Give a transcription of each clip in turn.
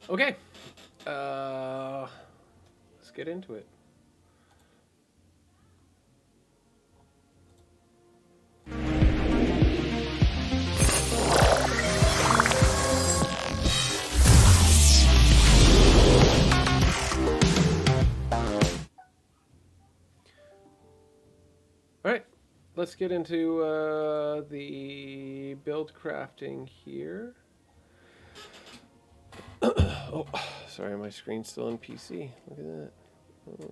Okay. Let's get into it. All right. Let's get into the build crafting here. Oh, sorry, my screen's still in PC. Look at that.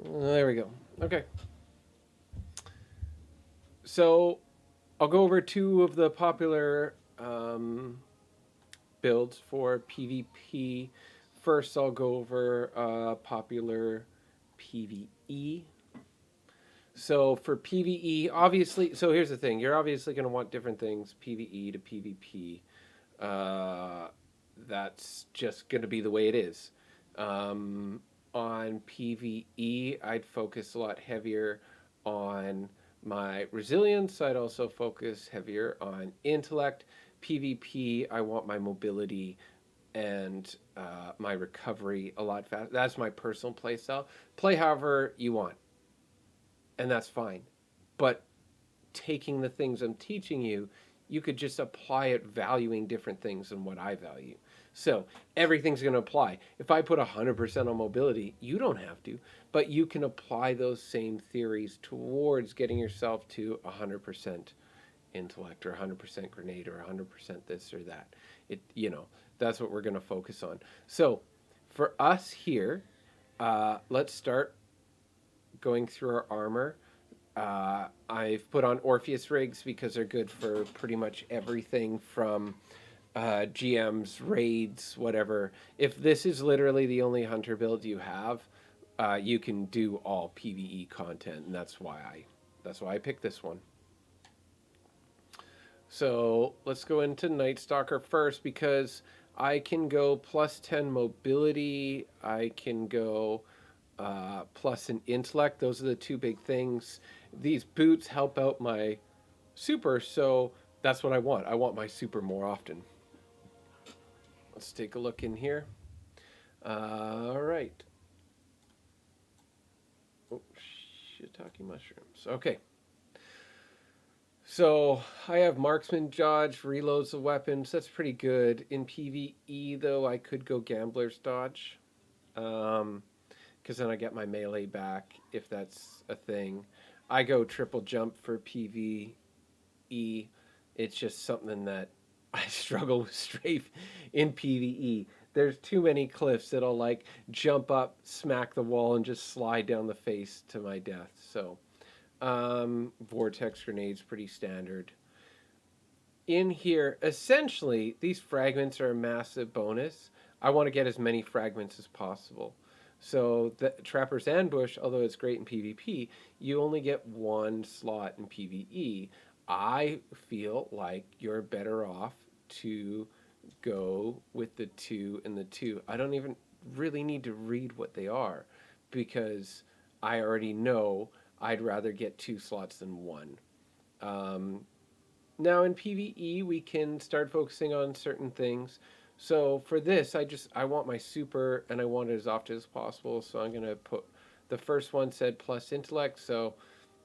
There we go. Okay. So I'll go over two of the popular builds for PvP. First, I'll go over popular PvE. So for PvE, obviously, so here's the thing: you're obviously going to want different things, PvE to PvP. Uh, that's just going to be the way it is. Um, on PvE, I'd focus a lot heavier on my resilience. I'd also focus heavier on intellect. PvP, I want my mobility and my recovery a lot faster. That's my personal play style. Play however you want, and that's fine. But taking the things I'm teaching you, you could just apply it valuing different things than what I value. So everything's going to apply. If I put 100% on mobility, you don't have to, but you can apply those same theories towards getting yourself to 100% intellect or 100% grenade or 100% this or that. That's what we're going to focus on. So for us here, let's start going through our armor. I've put on Orpheus rigs because they're good for pretty much everything from GMs, raids, whatever. If this is literally the only hunter build you have, you can do all PVE content, and that's why I picked this one. So let's go into Night Stalker first because I can go plus 10 mobility. I can go plus an intellect. Those are the two big things. These boots help out my super, so that's what I want. I want my super more often. Let's take a look in here. All right. Oh, shiitake mushrooms. Okay. So I have marksman dodge, reloads the weapons. That's pretty good. In PvE though, I could go gambler's dodge, because then I get my melee back if that's a thing. I go triple jump for PvE. It's just something that I struggle with strafe in PvE. There's too many cliffs that'll like jump up, smack the wall, and just slide down the face to my death. So vortex grenades pretty standard. In here, essentially, these fragments are a massive bonus. I want to get as many fragments as possible. So the Trapper's Ambush, although it's great in PvP, you only get one slot in PvE. I feel like you're better off to go with the two and the two. I don't even really need to read what they are because I already know I'd rather get two slots than one. Um, Now in PvE, we can start focusing on certain things. So for this, I want my super and I want it as often as possible. So I'm gonna put the first one said plus intellect, so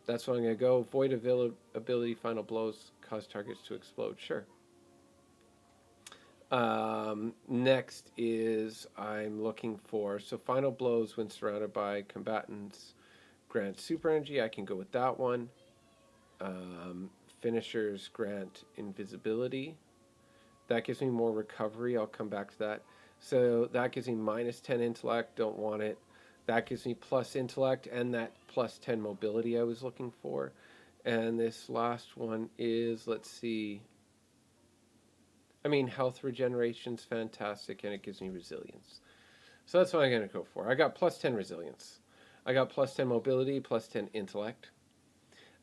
that's what I'm gonna go. Void ability, final blows cause targets to explode. Sure. Next is I'm looking for so final blows when surrounded by combatants grant super energy. I can go with that one. Finishers grant invisibility. That gives me more recovery. I'll come back to that. So that gives me minus 10 intellect. Don't want it. That gives me plus intellect and that plus 10 mobility I was looking for. And this last one is, let's see. I mean, health regeneration's fantastic and it gives me resilience. So that's what I'm going to go for. I got plus 10 resilience. I got plus 10 mobility, plus 10 intellect.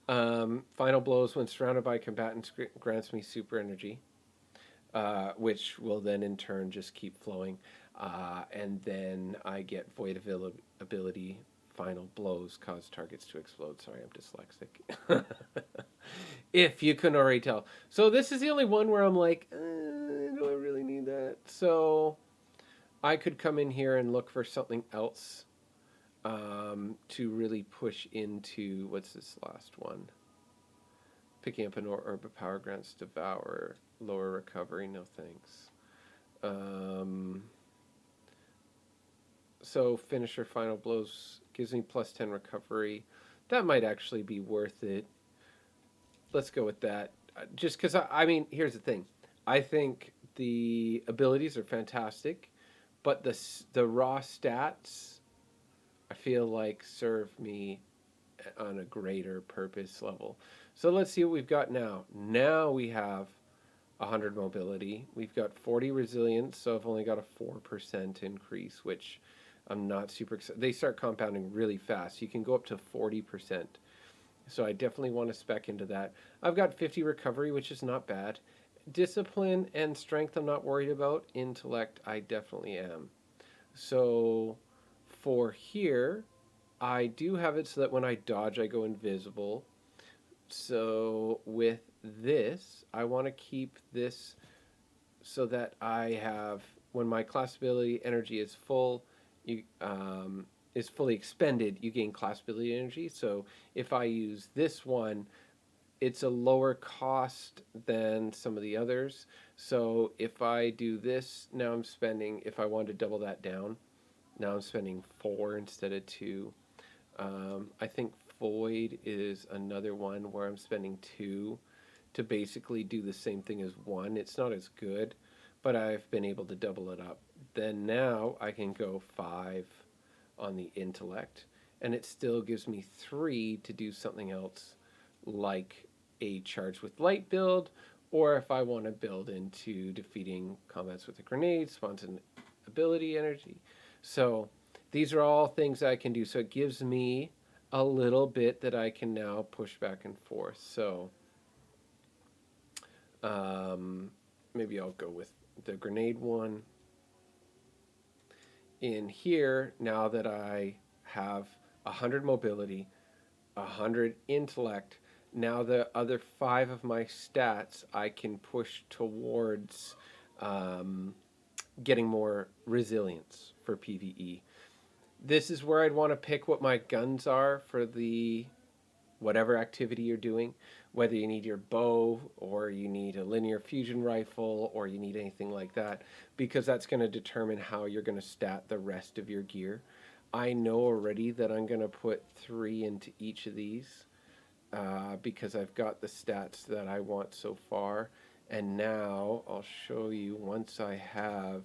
Final blows when surrounded by combatants grants me super energy, which will then in turn just keep flowing. And then I get void ability. Final blows cause targets to explode. Sorry, I'm dyslexic. If you couldn't already tell. So this is the only one where I'm like, do I really need that? So I could come in here and look for something else to really push into, what's this last one? Picking up an orb of power grants devour, lower recovery, no thanks. So finisher final blows gives me plus 10 recovery. That might actually be worth it. Let's go with that. Just because, I mean, here's the thing. I think the abilities are fantastic, but the raw stats, I feel like, serve me on a greater purpose level. So let's see what we've got now. Now we have 100 mobility. We've got 40 resilience, so I've only got a 4% increase, which I'm not super excited. They start compounding really fast. You can go up to 40%. So I definitely want to spec into that. I've got 50 recovery, which is not bad. Discipline and strength I'm not worried about. Intellect I definitely am. So for here, I do have it so that when I dodge, I go invisible. So with this, I want to keep this so that I have, when my class ability energy is full, you is fully expended, you gain class ability energy. So if I use this one, it's a lower cost than some of the others. So if I do this, now I'm spending, if I want to double that down, now I'm spending 4 instead of 2. I think Void is another one where I'm spending 2 to basically do the same thing as 1. It's not as good, but I've been able to double it up. Then now I can go 5 on the intellect, and it still gives me 3 to do something else, like a charge with light build, or if I want to build into defeating combats with a grenade, spawns an ability energy. So these are all things I can do. So it gives me a little bit that I can now push back and forth. So maybe I'll go with the grenade one. In here, now that I have 100 mobility, 100 intellect, now the other 5 of my stats I can push towards getting more resilience for PvE. This is where I'd want to pick what my guns are for the whatever activity you're doing, whether you need your bow or you need a linear fusion rifle or you need anything like that, because that's going to determine how you're going to stat the rest of your gear. I know already that I'm going to put 3 into each of these because I've got the stats that I want so far. And now I'll show you, once I have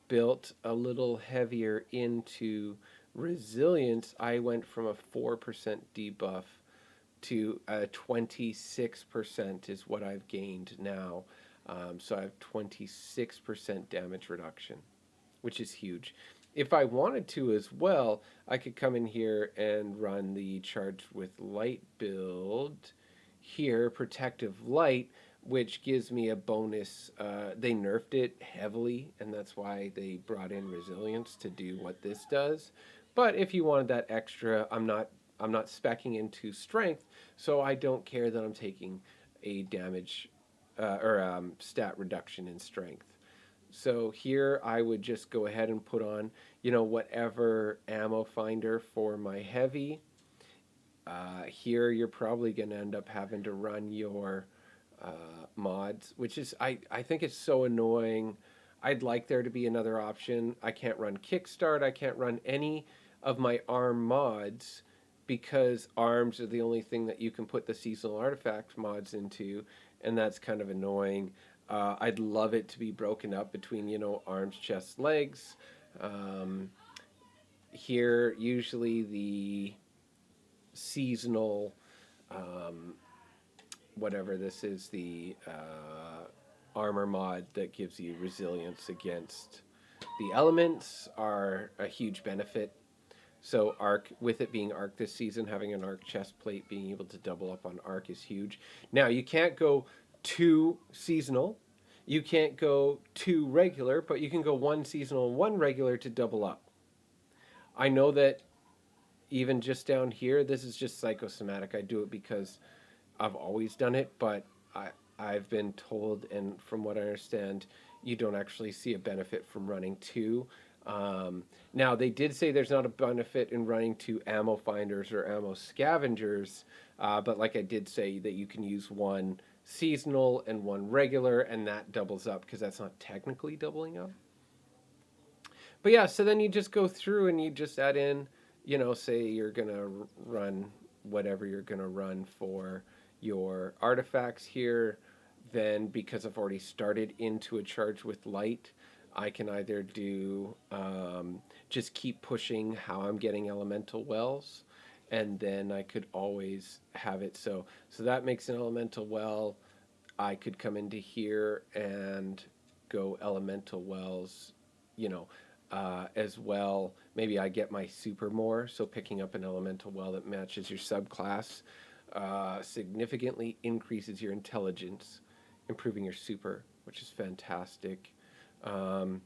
built a little heavier into resilience, I went from a 4% debuff to a 26% is what I've gained now. So I have 26% damage reduction, which is huge. If I wanted to as well, I could come in here and run the charged with light build here, protective light, which gives me a bonus. They nerfed it heavily, and that's why they brought in resilience to do what this does. But if you wanted that extra, I'm not speccing into strength, so I don't care that I'm taking a damage or stat reduction in strength. So here I would just go ahead and put on, whatever ammo finder for my heavy. Here you're probably going to end up having to run your mods, which is, I think it's so annoying. I'd like there to be another option. I can't run Kickstart. I can't run any of my ARM mods because ARMs are the only thing that you can put the seasonal artifact mods into, and that's kind of annoying. I'd love it to be broken up between, arms, chest, legs. Here, usually the seasonal, whatever this is, the armor mod that gives you resilience against the elements are a huge benefit. So arc, with it being arc this season, having an arc chest plate, being able to double up on arc is huge. Now, you can't go 2 seasonal, you can't go 2 regular, but you can go 1 seasonal and 1 regular to double up. I know that even just down here, this is just psychosomatic. I do it because I've always done it, but I've been told, and from what I understand, you don't actually see a benefit from running 2. Now, they did say there's not a benefit in running two ammo finders or ammo scavengers, but like I did say, that you can use one seasonal and one regular, and that doubles up because that's not technically doubling up. But yeah, so then you just go through and you just add in, say you're going to run whatever you're going to run for your artifacts here. Then, because I've already started into a charge with light, I can either do just keep pushing how I'm getting elemental wells, and then I could always have it so that makes an elemental well. I could come into here and go elemental wells, you know, as well. Maybe I get my super more, so picking up an elemental well that matches your subclass significantly increases your intelligence, improving your super, which is fantastic. Um,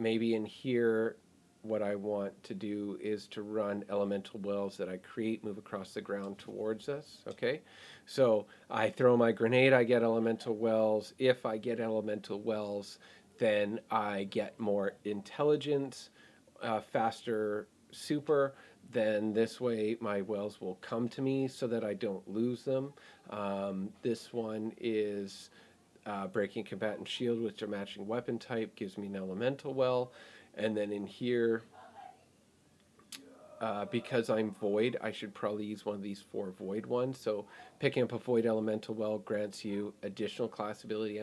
Maybe in here, what I want to do is to run elemental wells that I create move across the ground towards us. Okay, so I throw my grenade, I get elemental wells. If I get elemental wells, then I get more intelligence, faster super. Then this way my wells will come to me so that I don't lose them. This one is breaking combatant shield with their matching weapon type, gives me an elemental well. And then in here, because I'm void, I should probably use one of these 4 void ones. So picking up a void elemental well grants you additional class ability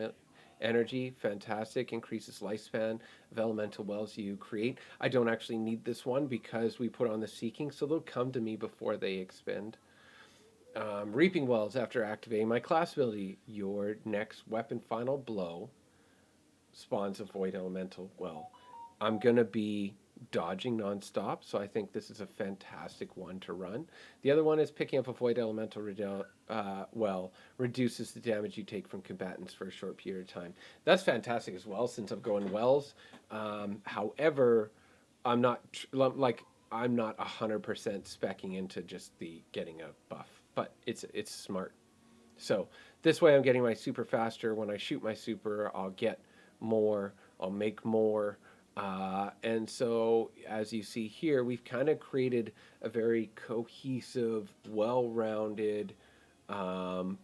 energy. Fantastic. Increases lifespan of elemental wells you create. I don't actually need this one because we put on the seeking, so they'll come to me before they expend. Reaping wells after activating my class ability. Your next weapon final blow spawns a void elemental well. I'm going to be dodging nonstop, so I think this is a fantastic one to run. The other one is picking up a void elemental well, reduces the damage you take from combatants for a short period of time. That's fantastic as well, since I'm going wells. However, I'm not like I'm not 100% specking into just the getting a buff, but it's smart. So this way I'm getting my super faster. When I shoot my super, I'll get more, I'll make more. And so, as you see here, we've kind of created a very cohesive, well-rounded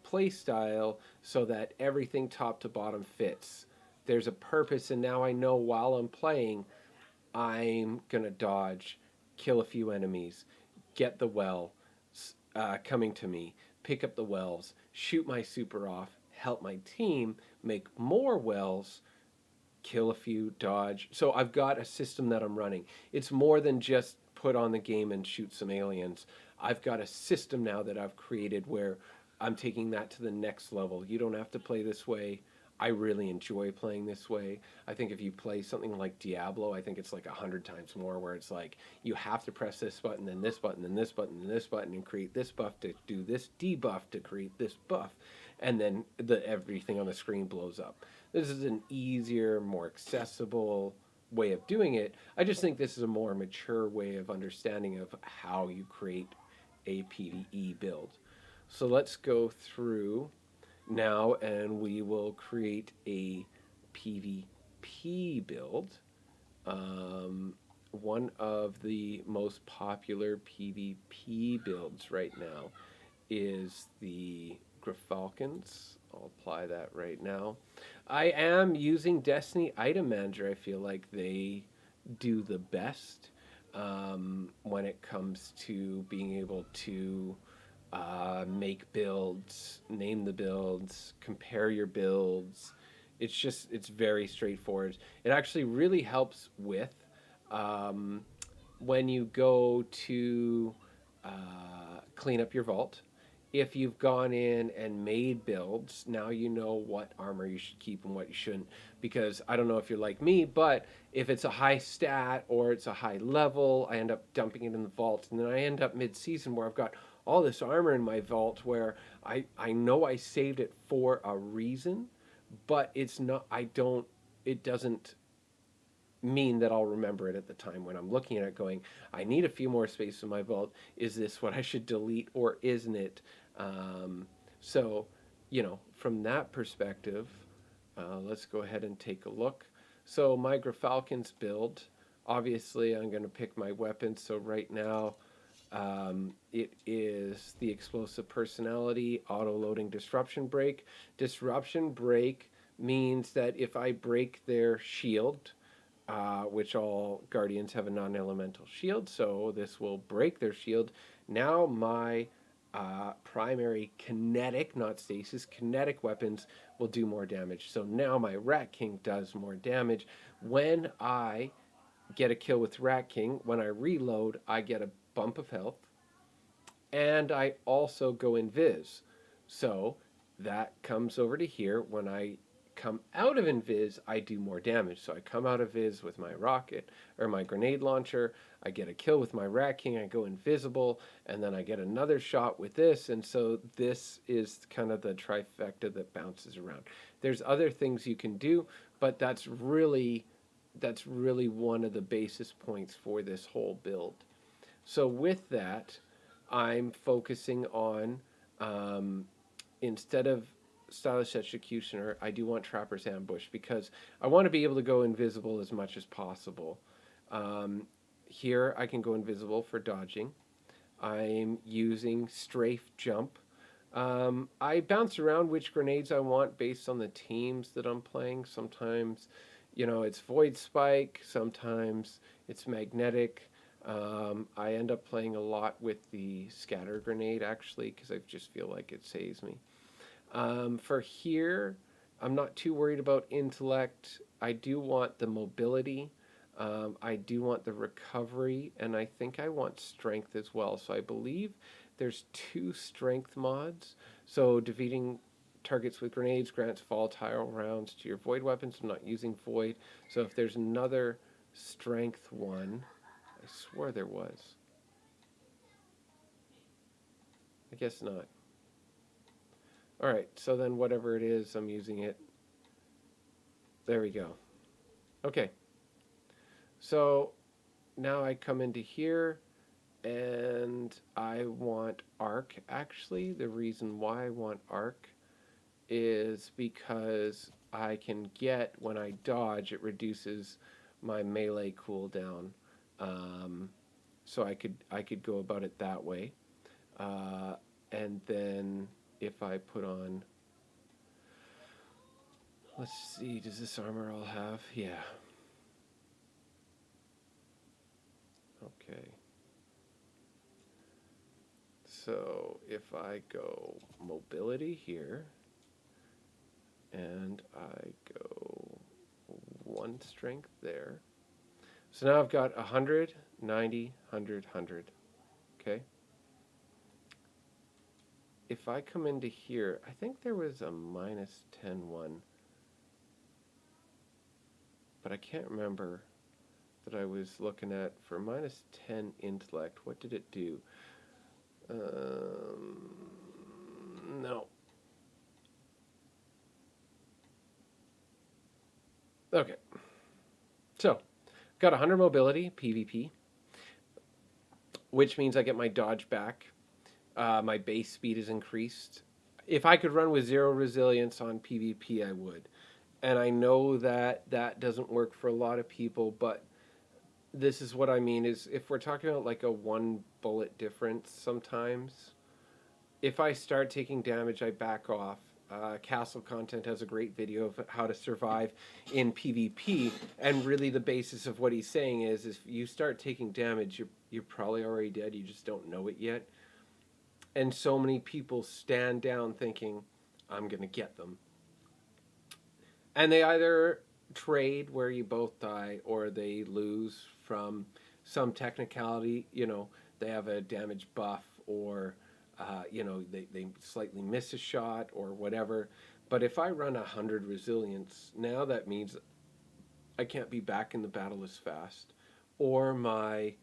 play style so that everything top to bottom fits. There's a purpose, and now I know while I'm playing, I'm going to dodge, kill a few enemies, get the well coming to me, pick up the wells, shoot my super off, help my team make more wells, kill a few, dodge. So I've got a system that I'm running. It's more than just put on the game and shoot some aliens. I've got a system now that I've created where I'm taking that to the next level. You don't have to play this way. I really enjoy playing this way. I think if you play something like Diablo, I think it's like 100 times more, where it's like you have to press this button, then this button, then this button, then this button, and create this buff to do this debuff to create this buff, and then everything on the screen blows up. This is an easier, more accessible way of doing it. I just think this is a more mature way of understanding of how you create a PvE build. So let's go through now and we will create a PvP build. One of the most popular PvP builds right now is the Grafalcons. I'll apply that right now. I am using Destiny Item Manager. I feel like they do the best when it comes to being able to make builds, name the builds, compare your builds. It's very straightforward. It actually really helps with when you go to clean up your vault. If you've gone in and made builds, now you know what armor you should keep and what you shouldn't. Because I don't know if you're like me, but if it's a high stat or it's a high level, I end up dumping it in the vault. And then I end up mid-season where I've got all this armor in my vault where I know I saved it for a reason, but it's not, it doesn't mean that I'll remember it at the time when I'm looking at it going, I need a few more space in my vault. Is this what I should delete or isn't it? So, from that perspective, let's go ahead and take a look. So my Grafalcons build, Obviously, I'm going to pick my weapon. So right now, it is the explosive personality, auto loading disruption break. Disruption break means that if I break their shield, which all guardians have a non-elemental shield, so this will break their shield. Now my primary kinetic, not stasis, kinetic weapons will do more damage. So now my Rat King does more damage. When I get a kill with Rat King, when I reload, I get a bump of health, and I also go invis. So that comes over to here. When I come out of invis, I do more damage. So I come out of viz with my rocket or my grenade launcher. I get a kill with my Rat King. I go invisible, and then I get another shot with this. And so this is kind of the trifecta that bounces around. There's other things you can do, but that's really one of the basis points for this whole build. So with that, I'm focusing on, instead of Stylish Executioner, I do want Trapper's Ambush because I want to be able to go invisible as much as possible. Here I can go invisible for dodging. I'm using Strafe Jump. I bounce around which grenades I want based on the teams that I'm playing. Sometimes, it's Void Spike. Sometimes it's Magnetic. I end up playing a lot with the Scatter Grenade, actually, because I just feel like it saves me. For here, I'm not too worried about intellect. I do want the mobility. I do want the recovery, and I think I want strength as well. So I believe there's 2 strength mods. So defeating targets with grenades grants volatile rounds to your void weapons. I'm not using void. So if there's another strength one, I swore there was. I guess not. All right, so then whatever it is, I'm using it. There we go. Okay. So now I come into here and I want arc. Actually, the reason why I want arc is because I can get, when I dodge, it reduces my melee cooldown. So I could go about it that way. And then if I put on, let's see, does this armor all have? Yeah. Okay. So if I go mobility here, and I go 1 strength there. So now I've got 100, 90, 100, 100. Okay. If I come into here, I think there was a -10 one, but I can't remember that I was looking at. For -10 intellect, what did it do? No. Okay. So, got 100 mobility, PvP, which means I get my dodge back. My base speed is increased. If I could run with 0 resilience on PvP, I would. And I know that that doesn't work for a lot of people, but this is what I mean, is if we're talking about like a 1 bullet difference sometimes, if I start taking damage, I back off. Castle Content has a great video of how to survive in PvP, and really the basis of what he's saying is if you start taking damage, you're probably already dead, you just don't know it yet. And so many people stand down thinking, I'm going to get them. And they either trade where you both die, or they lose from some technicality. They have a damage buff, or they slightly miss a shot or whatever. But if I run 100 resilience, now that means I can't be back in the battle as fast, or my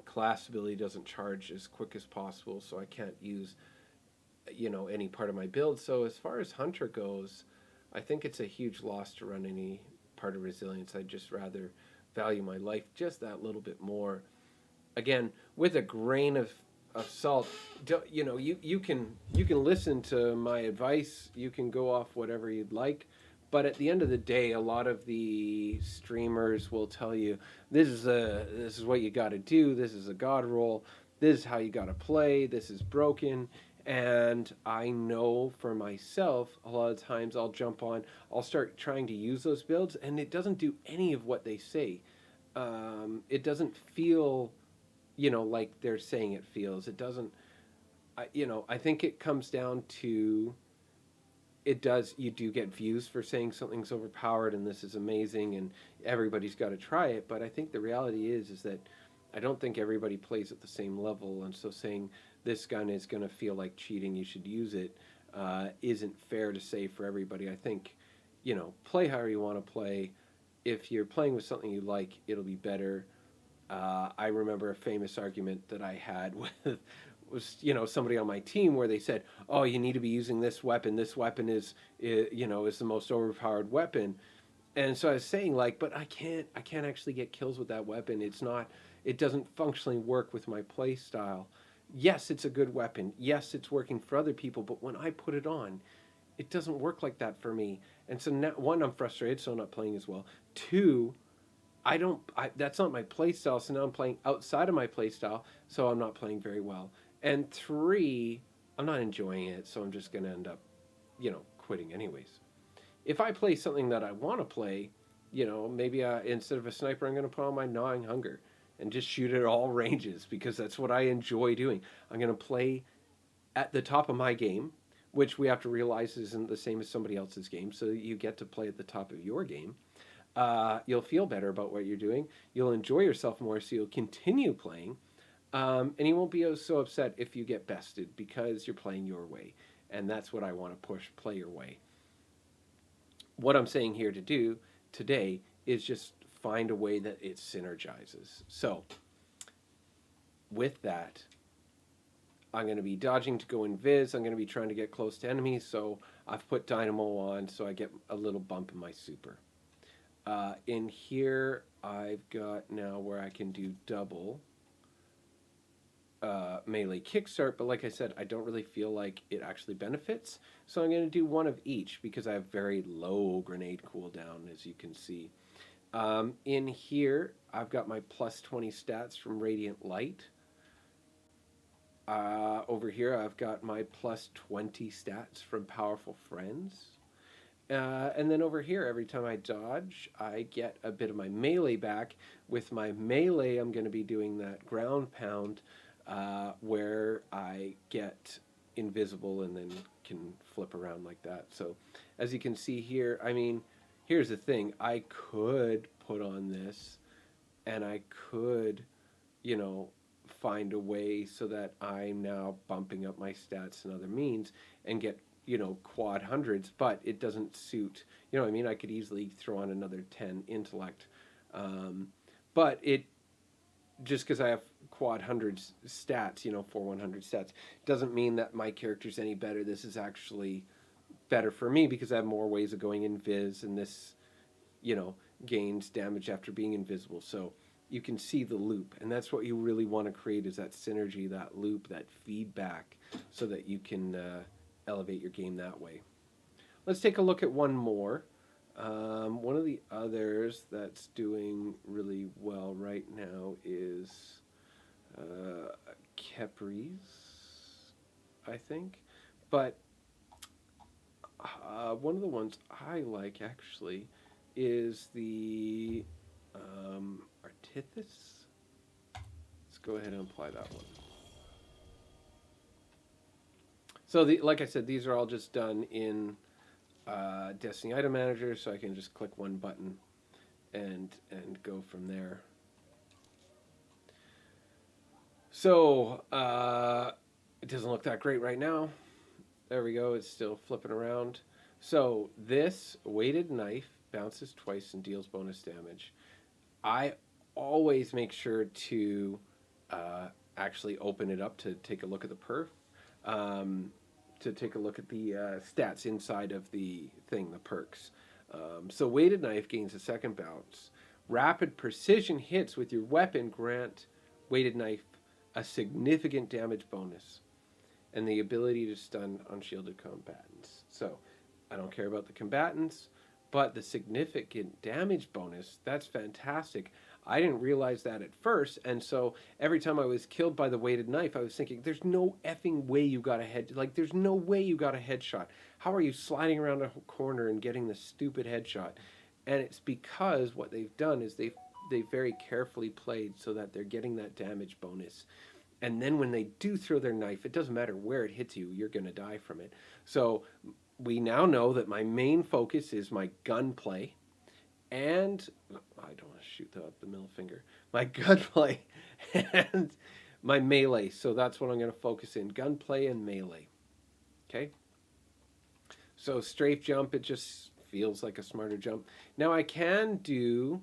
class ability doesn't charge as quick as possible, so I can't use any part of my build. So as far as Hunter goes, I think it's a huge loss to run any part of resilience. I'd just rather value my life just that little bit more. Again, with a grain of salt, you can listen to my advice, you can go off whatever you'd like, But at the end of the day, a lot of the streamers will tell you this is what you got to do. This is a god roll. This is how you got to play. This is broken. And I know for myself, a lot of times I'll jump on, I'll start trying to use those builds, and it doesn't do any of what they say. It doesn't feel, like they're saying it feels. It doesn't. I think it comes down to it does. You do get views for saying something's overpowered and this is amazing and everybody's got to try it. But I think the reality is that I don't think everybody plays at the same level, and so saying this gun is going to feel like cheating, you should use it, isn't fair to say for everybody. I think, play however you want to play. If you're playing with something you like, it'll be better. I remember a famous argument that I had with was somebody on my team where they said, "Oh, you need to be using this weapon. This weapon is the most overpowered weapon." And so I was saying like, but I can't actually get kills with that weapon. It doesn't functionally work with my play style. Yes, it's a good weapon. Yes, it's working for other people, but when I put it on, it doesn't work like that for me. And so now, one, I'm frustrated, so I'm not playing as well. Two, that's not my play style, so now I'm playing outside of my play style, so I'm not playing very well. And three, I'm not enjoying it, so I'm just going to end up, quitting anyways. If I play something that I want to play, maybe instead of a sniper, I'm going to put on my gnawing hunger and just shoot at all ranges because that's what I enjoy doing. I'm going to play at the top of my game, which we have to realize isn't the same as somebody else's game, so you get to play at the top of your game. You'll feel better about what you're doing. You'll enjoy yourself more, so you'll continue playing. And you won't be so upset if you get bested because you're playing your way. And that's what I want to push, play your way. What I'm saying here to do today is just find a way that it synergizes. So, with that, I'm going to be dodging to go invis. I'm going to be trying to get close to enemies. So, I've put Dynamo on so I get a little bump in my super. In here, I've got now where I can do double melee kickstart, but like I said, I don't really feel like it actually benefits. So I'm going to do one of each because I have very low grenade cooldown, as you can see. In here, I've got my plus 20 stats from Radiant Light. Over here, I've got my plus 20 stats from Powerful Friends. And then over here, every time I dodge, I get a bit of my melee back. With my melee, I'm going to be doing that ground pound where I get invisible and then can flip around like that. So as you can see here, I mean, here's the thing. I could put on this and I could, find a way so that I'm now bumping up my stats and other means and get quad hundreds, but it doesn't suit, what I mean? I could easily throw on another 10 intellect. But it, just because I have quad hundreds stats, 100 stats, doesn't mean that my character's any better. This is actually better for me because I have more ways of going invis, and this, gains damage after being invisible. So you can see the loop, and that's what you really want to create is that synergy, that loop, that feedback, so that you can elevate your game that way. Let's take a look at one more. One of the others that's doing really well right now is Kepris, I think. But one of the ones I like actually is the Artithis. Let's go ahead and apply that one. So, like I said, these are all just done in Destiny Item Manager, so I can just click one button and go from there. So, it doesn't look that great right now. There we go, it's still flipping around. So, this weighted knife bounces twice and deals bonus damage. I always make sure to actually open it up to take a look at the perf. To take a look at the stats inside of the thing, the perks. So weighted knife gains a second bounce. Rapid precision hits with your weapon grant weighted knife a significant damage bonus. And the ability to stun unshielded combatants. So I don't care about the combatants. But the significant damage bonus, that's fantastic. I didn't realize that at first, and so every time I was killed by the weighted knife, I was thinking, "There's no effing way you got a head. Like, there's no way you got a headshot. How are you sliding around a corner and getting the stupid headshot?" And it's because what they've done is they've very carefully played so that they're getting that damage bonus. And then when they do throw their knife, it doesn't matter where it hits you, you're going to die from it. So we now know that my main focus is my gunplay and I don't want to shoot the middle finger. My gunplay and my melee. So that's what I'm going to focus in: gunplay and melee. Okay. So strafe jump, it just feels like a smarter jump. Now I can do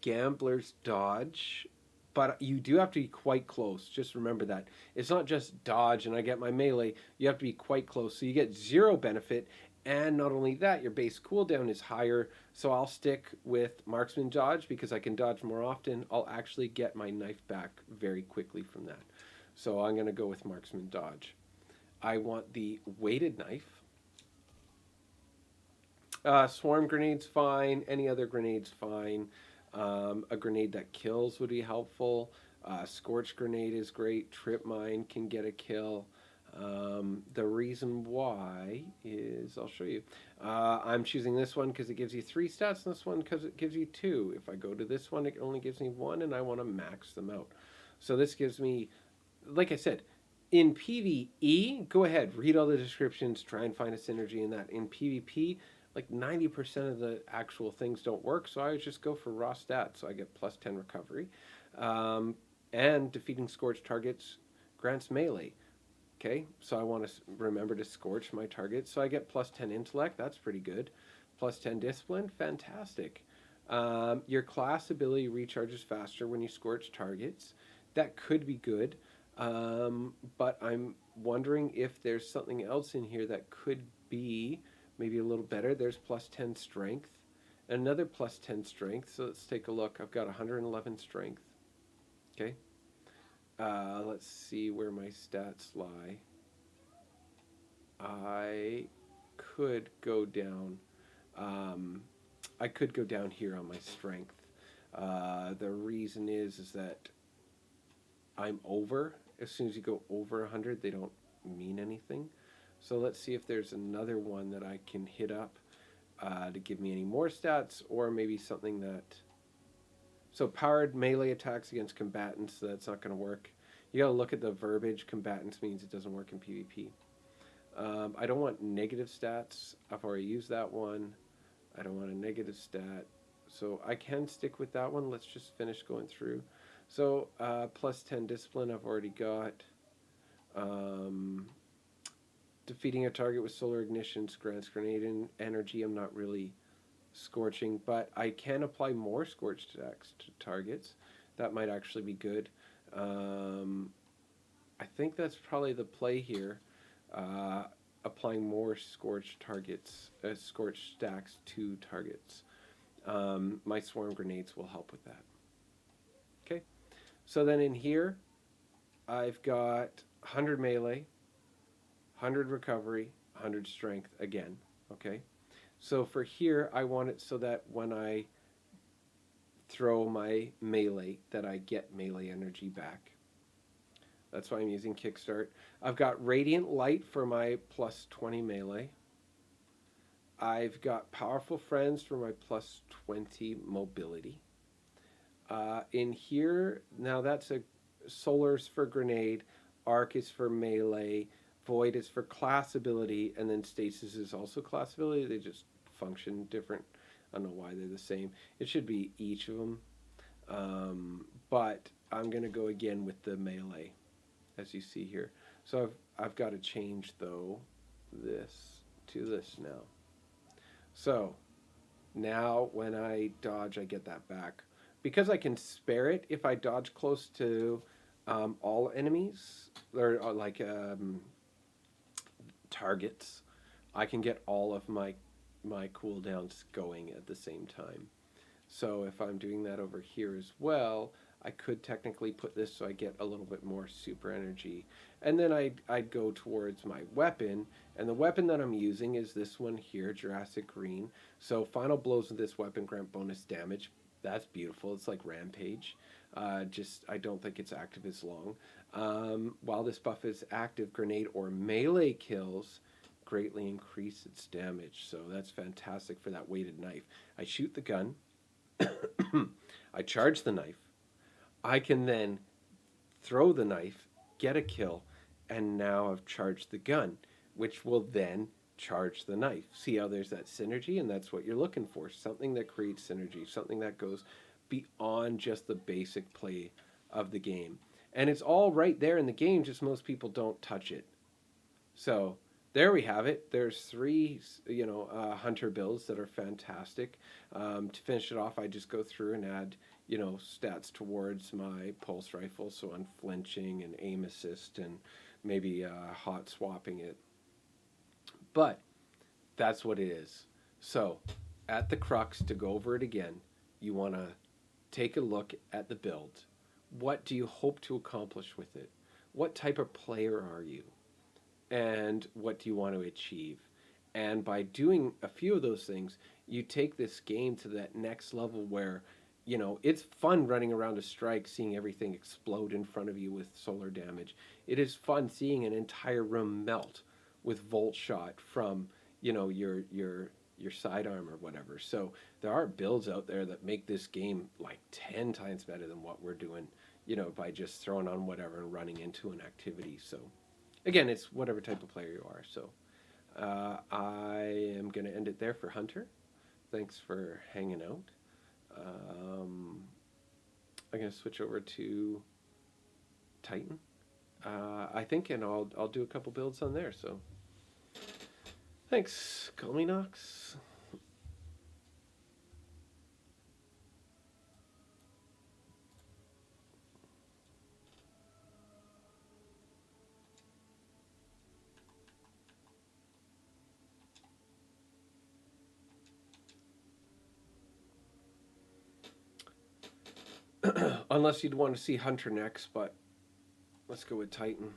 gambler's dodge, but you do have to be quite close. Just remember that. It's not just dodge and I get my melee. You have to be quite close. So you get 0 benefit. And not only that, your base cooldown is higher. So I'll stick with marksman dodge because I can dodge more often. I'll actually get my knife back very quickly from that. So I'm going to go with marksman dodge. I want the weighted knife. Swarm grenade's fine. Any other grenade's fine. A grenade that kills would be helpful. Scorch grenade is great. Trip mine can get a kill. The reason why is, I'll show you. I'm choosing this one because it gives you 3 stats, and this one because it gives you 2. If I go to this one, it only gives me 1, and I want to max them out. So this gives me, like I said, in PvE, go ahead, read all the descriptions, try and find a synergy in that. In PvP, like 90% of the actual things don't work, so I would just go for raw stats. So I get plus 10 recovery. And defeating scorched targets grants melee. Okay, so I want to remember to scorch my targets. So I get plus 10 intellect, that's pretty good. Plus 10 discipline, fantastic. Your class ability recharges faster when you scorch targets. That could be good, but I'm wondering if there's something else in here that could be maybe a little better. There's plus 10 strength, another plus 10 strength. So let's take a look. I've got 111 strength. Okay. Let's see where my stats lie. I could go down. I could go down here on my strength. The reason is that I'm over. As soon as you go over 100, they don't mean anything. So let's see if there's another one that I can hit up to give me any more stats, or maybe something that... So powered melee attacks against combatants, so that's not going to work. You got to look at the verbiage. Combatants means it doesn't work in PvP. I don't want negative stats. I've already used that one. I don't want a negative stat. So I can stick with that one. Let's just finish going through. So plus 10 discipline I've already got. Defeating a target with solar ignitions grants grenade energy. I'm not really scorching, but I can apply more scorch attacks to targets. That might actually be good. I think that's probably the play here. Applying more scorch targets, scorch stacks to targets. My swarm grenades will help with that. Okay, so then in here, I've got 100 melee, 100 recovery, 100 strength again. Okay, so for here, I want it so that when I throw my melee, that I get melee energy back. That's why I'm using Kickstart. I've got Radiant Light for my plus 20 melee. I've got Powerful Friends for my plus 20 mobility. In here, now that's a Solar's for grenade, Arc is for melee, Void is for class ability, and then Stasis is also class ability. They just function different. I don't know why they're the same. It should be each of them. But I'm going to go again with the melee, as you see here. So I've got to change, though, this to this now. So now when I dodge, I get that back. Because I can spare it, if I dodge close to all enemies, or like targets, I can get all of my cooldowns going at the same time. So if I'm doing that over here as well, I could technically put this so I get a little bit more super energy. And then I'd go towards my weapon. And the weapon that I'm using is this one here, Jurassic Green. So final blows with this weapon grant bonus damage. That's beautiful. It's like Rampage. Just I don't think it's active as long. While this buff is active, grenade or melee kills greatly increase its damage. So that's fantastic for that weighted knife. I shoot the gun. I charge the knife. I can then throw the knife, get a kill, and now I've charged the gun, which will then charge the knife. See how there's that synergy? And that's what you're looking for. Something that creates synergy, something that goes beyond just the basic play of the game. And it's all right there in the game, just most people don't touch it. So there we have it. There's three, hunter builds that are fantastic. To finish it off, I just go through and add, stats towards my pulse rifle, so unflinching and aim assist, and maybe hot swapping it. But that's what it is. So at the crux, to go over it again, you want to take a look at the build. What do you hope to accomplish with it? What type of player are you? And what do you want to achieve? And by doing a few of those things, you take this game to that next level where, it's fun running around a strike, seeing everything explode in front of you with solar damage. It is fun seeing an entire room melt with volt shot from, your sidearm or whatever. So there are builds out there that make this game like 10 times better than what we're doing, by just throwing on whatever and running into an activity. So again, it's whatever type of player you are. So I am going to end it there for Hunter. Thanks for hanging out. I'm going to switch over to Titan, I think, and I'll do a couple builds on there. So thanks. Call me Knox. Unless you'd want to see Hunter next, but let's go with Titan.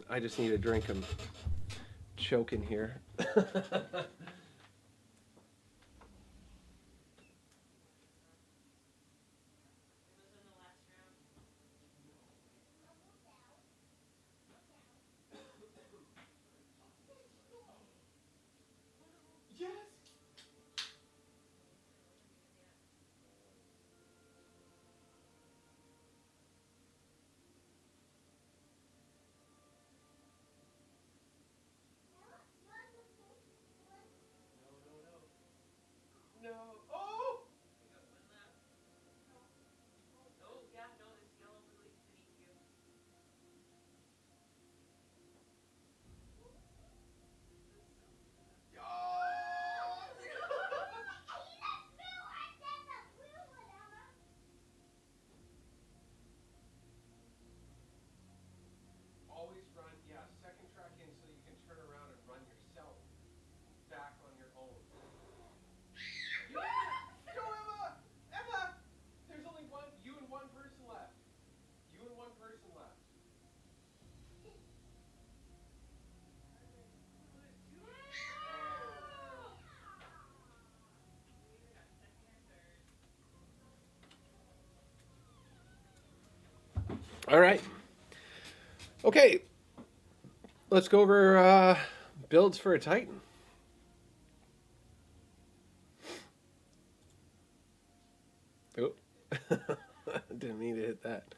I just need a drink. I'm choking here. Always run, second track in so you can turn around and run yourself back on your own. Go, Emma! Emma! There's only you and one person left. You and one person left. All right. Okay. Let's go over builds for a Titan. Oh, didn't mean to hit that.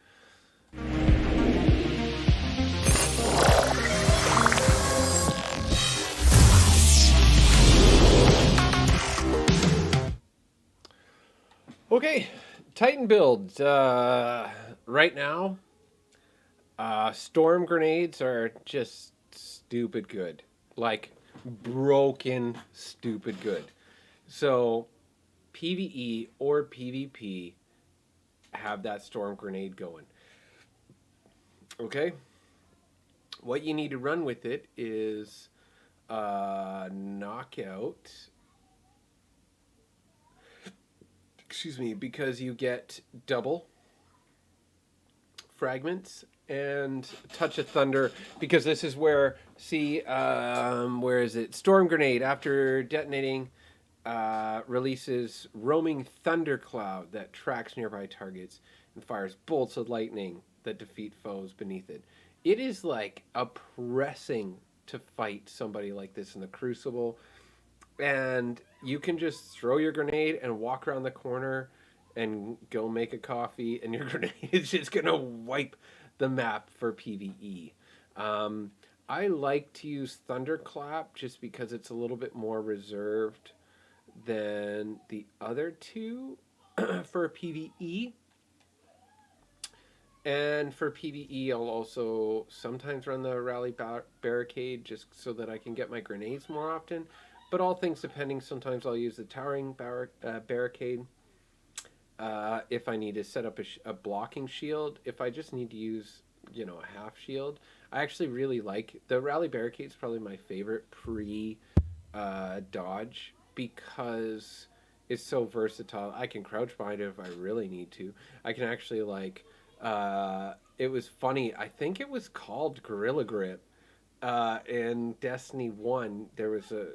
Okay, Titan builds. Right now, storm grenades are just stupid good. Like, broken stupid good. So, PvE or PvP have that storm grenade going. Okay? What you need to run with it is knockout. Excuse me, because you get double fragments and touch of thunder, because this is where, see, where is it? Storm grenade, after detonating, releases roaming thundercloud that tracks nearby targets and fires bolts of lightning that defeat foes beneath it. It is like oppressing to fight somebody like this in the Crucible, and you can just throw your grenade and walk around the corner and go make a coffee, and your grenade is just gonna wipe the map for PvE. Um, I like to use Thunderclap just because it's a little bit more reserved than the other two for PvE. And for PvE, I'll also sometimes run the barricade just so that I can get my grenades more often. But all things depending, sometimes I'll use the towering barricade if I need to set up a blocking shield. If I just need to use, a half shield. I actually really like the rally barricade. Is probably my favorite dodge because it's so versatile. I can crouch behind it if I really need to. I can actually it was funny. I think it was called Gorilla Grip. In Destiny 1, there was a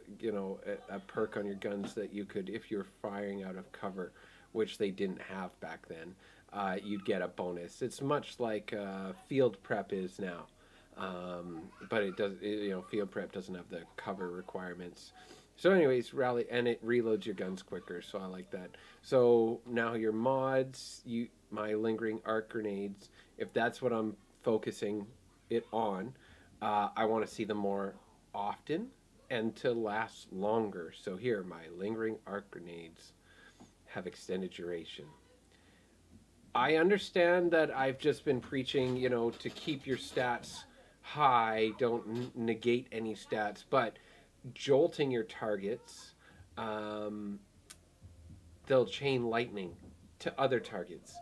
perk on your guns that you could, if you're firing out of cover, which they didn't have back then, you'd get a bonus. It's much like field prep is now, but field prep doesn't have the cover requirements. So anyways, rally, and it reloads your guns quicker, so I like that. So now your mods, my lingering arc grenades, if that's what I'm focusing it on, I want to see them more often and to last longer. So here, my lingering arc grenades have extended duration. I understand that I've just been preaching, to keep your stats high, don't negate any stats, but jolting your targets, they'll chain lightning to other targets.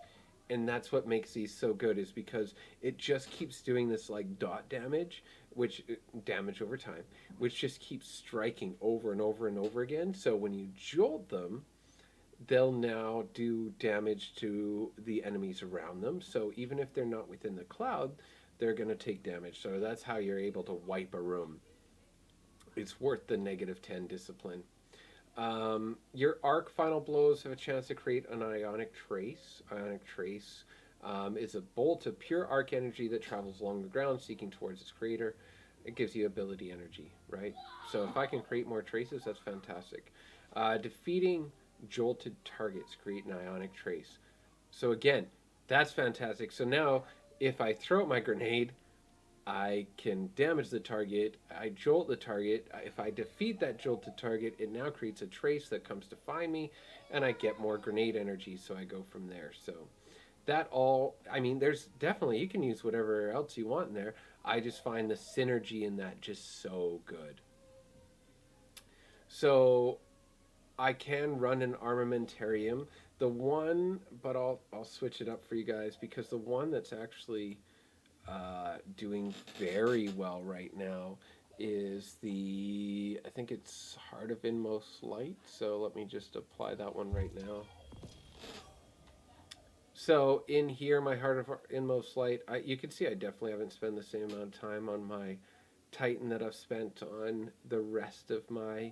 And that's what makes these so good, is because it just keeps doing this like dot damage, which damage over time, which just keeps striking over and over and over again. So when you jolt them, they'll now do damage to the enemies around them. So even if they're not within the cloud, they're going to take damage. So that's how you're able to wipe a room. It's worth the -10 discipline. Your arc final blows have a chance to create an ionic trace. Ionic trace is a bolt of pure arc energy that travels along the ground, seeking towards its creator. It gives you ability energy, right? So if I can create more traces, that's fantastic. Defeating jolted targets create an ionic trace. So again, that's fantastic. So now, if I throw out my grenade, I can damage the target, I jolt the target. If I defeat that jolted target, it now creates a trace that comes to find me, and I get more grenade energy, so I go from there. So that all, there's definitely, you can use whatever else you want in there. I just find the synergy in that just so good. So I can run an armamentarium. The one, but I'll switch it up for you guys, because the one that's actually doing very well right now is I think it's Heart of Inmost Light. So let me just apply that one right now. So in here, my Heart of Inmost Light, you can see I definitely haven't spent the same amount of time on my Titan that I've spent on the rest of my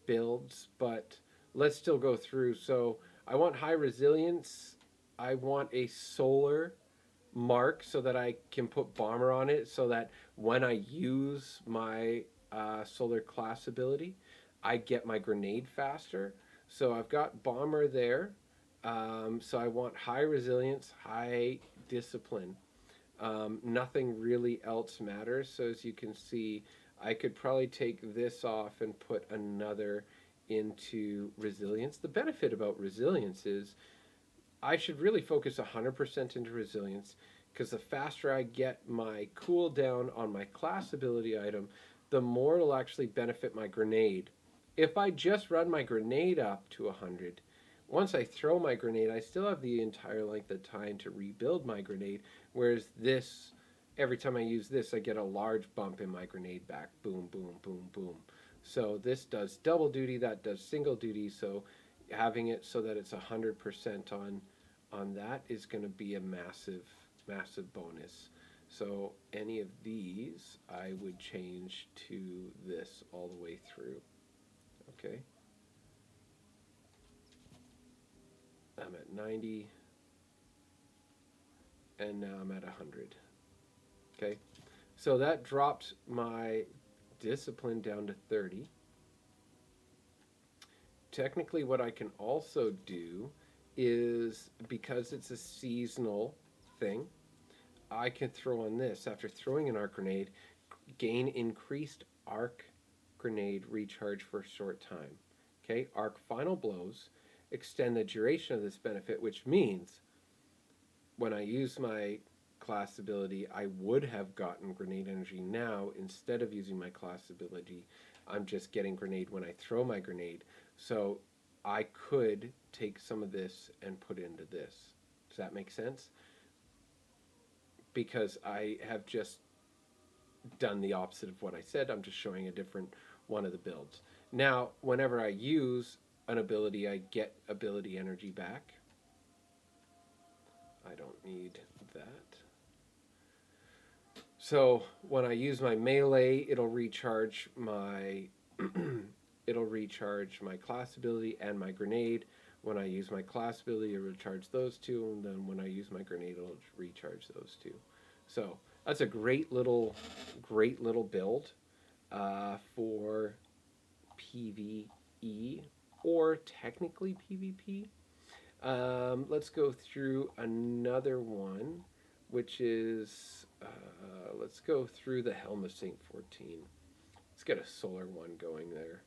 builds, but let's still go through. So I want high resilience. I want a solar mark so that I can put bomber on it, so that when I use my solar class ability, I get my grenade faster. So I've got bomber there. So I want high resilience, high discipline. Nothing really else matters. So as you can see, I could probably take this off and put another into resilience. The benefit about resilience is I should really focus 100% into resilience, because the faster I get my cooldown on my class ability item, the more it'll actually benefit my grenade. If I just run my grenade up to 100, once I throw my grenade, I still have the entire length of time to rebuild my grenade, whereas this, every time I use this, I get a large bump in my grenade back. Boom, boom, boom, boom. So this does double duty, that does single duty, so having it so that it's 100% on that is going to be a massive massive bonus. So any of these, I would change to this all the way through. Okay. I'm at 90, and now I'm at 100. Okay. So that dropped my discipline down to 30. Technically, what I can also do is, because it's a seasonal thing, I can throw on this. After throwing an arc grenade, gain increased arc grenade recharge for a short time. Okay, arc final blows extend the duration of this benefit, which means when I use my class ability, I would have gotten grenade energy now. Instead of using my class ability, I'm just getting grenade when I throw my grenade. So I could take some of this and put into this. Does that make sense? Because I have just done the opposite of what I said. I'm just showing a different one of the builds. Now, whenever I use an ability, I get ability energy back. I don't need that. So when I use my melee, it'll recharge my it'll recharge my class ability and my grenade. When I use my class ability, it'll recharge those two, and then when I use my grenade, it'll recharge those two. So that's a great little build for PvE, or technically PvP. Let's go through another one, which is, let's go through the Helm of St. 14. Let's get a solar one going there.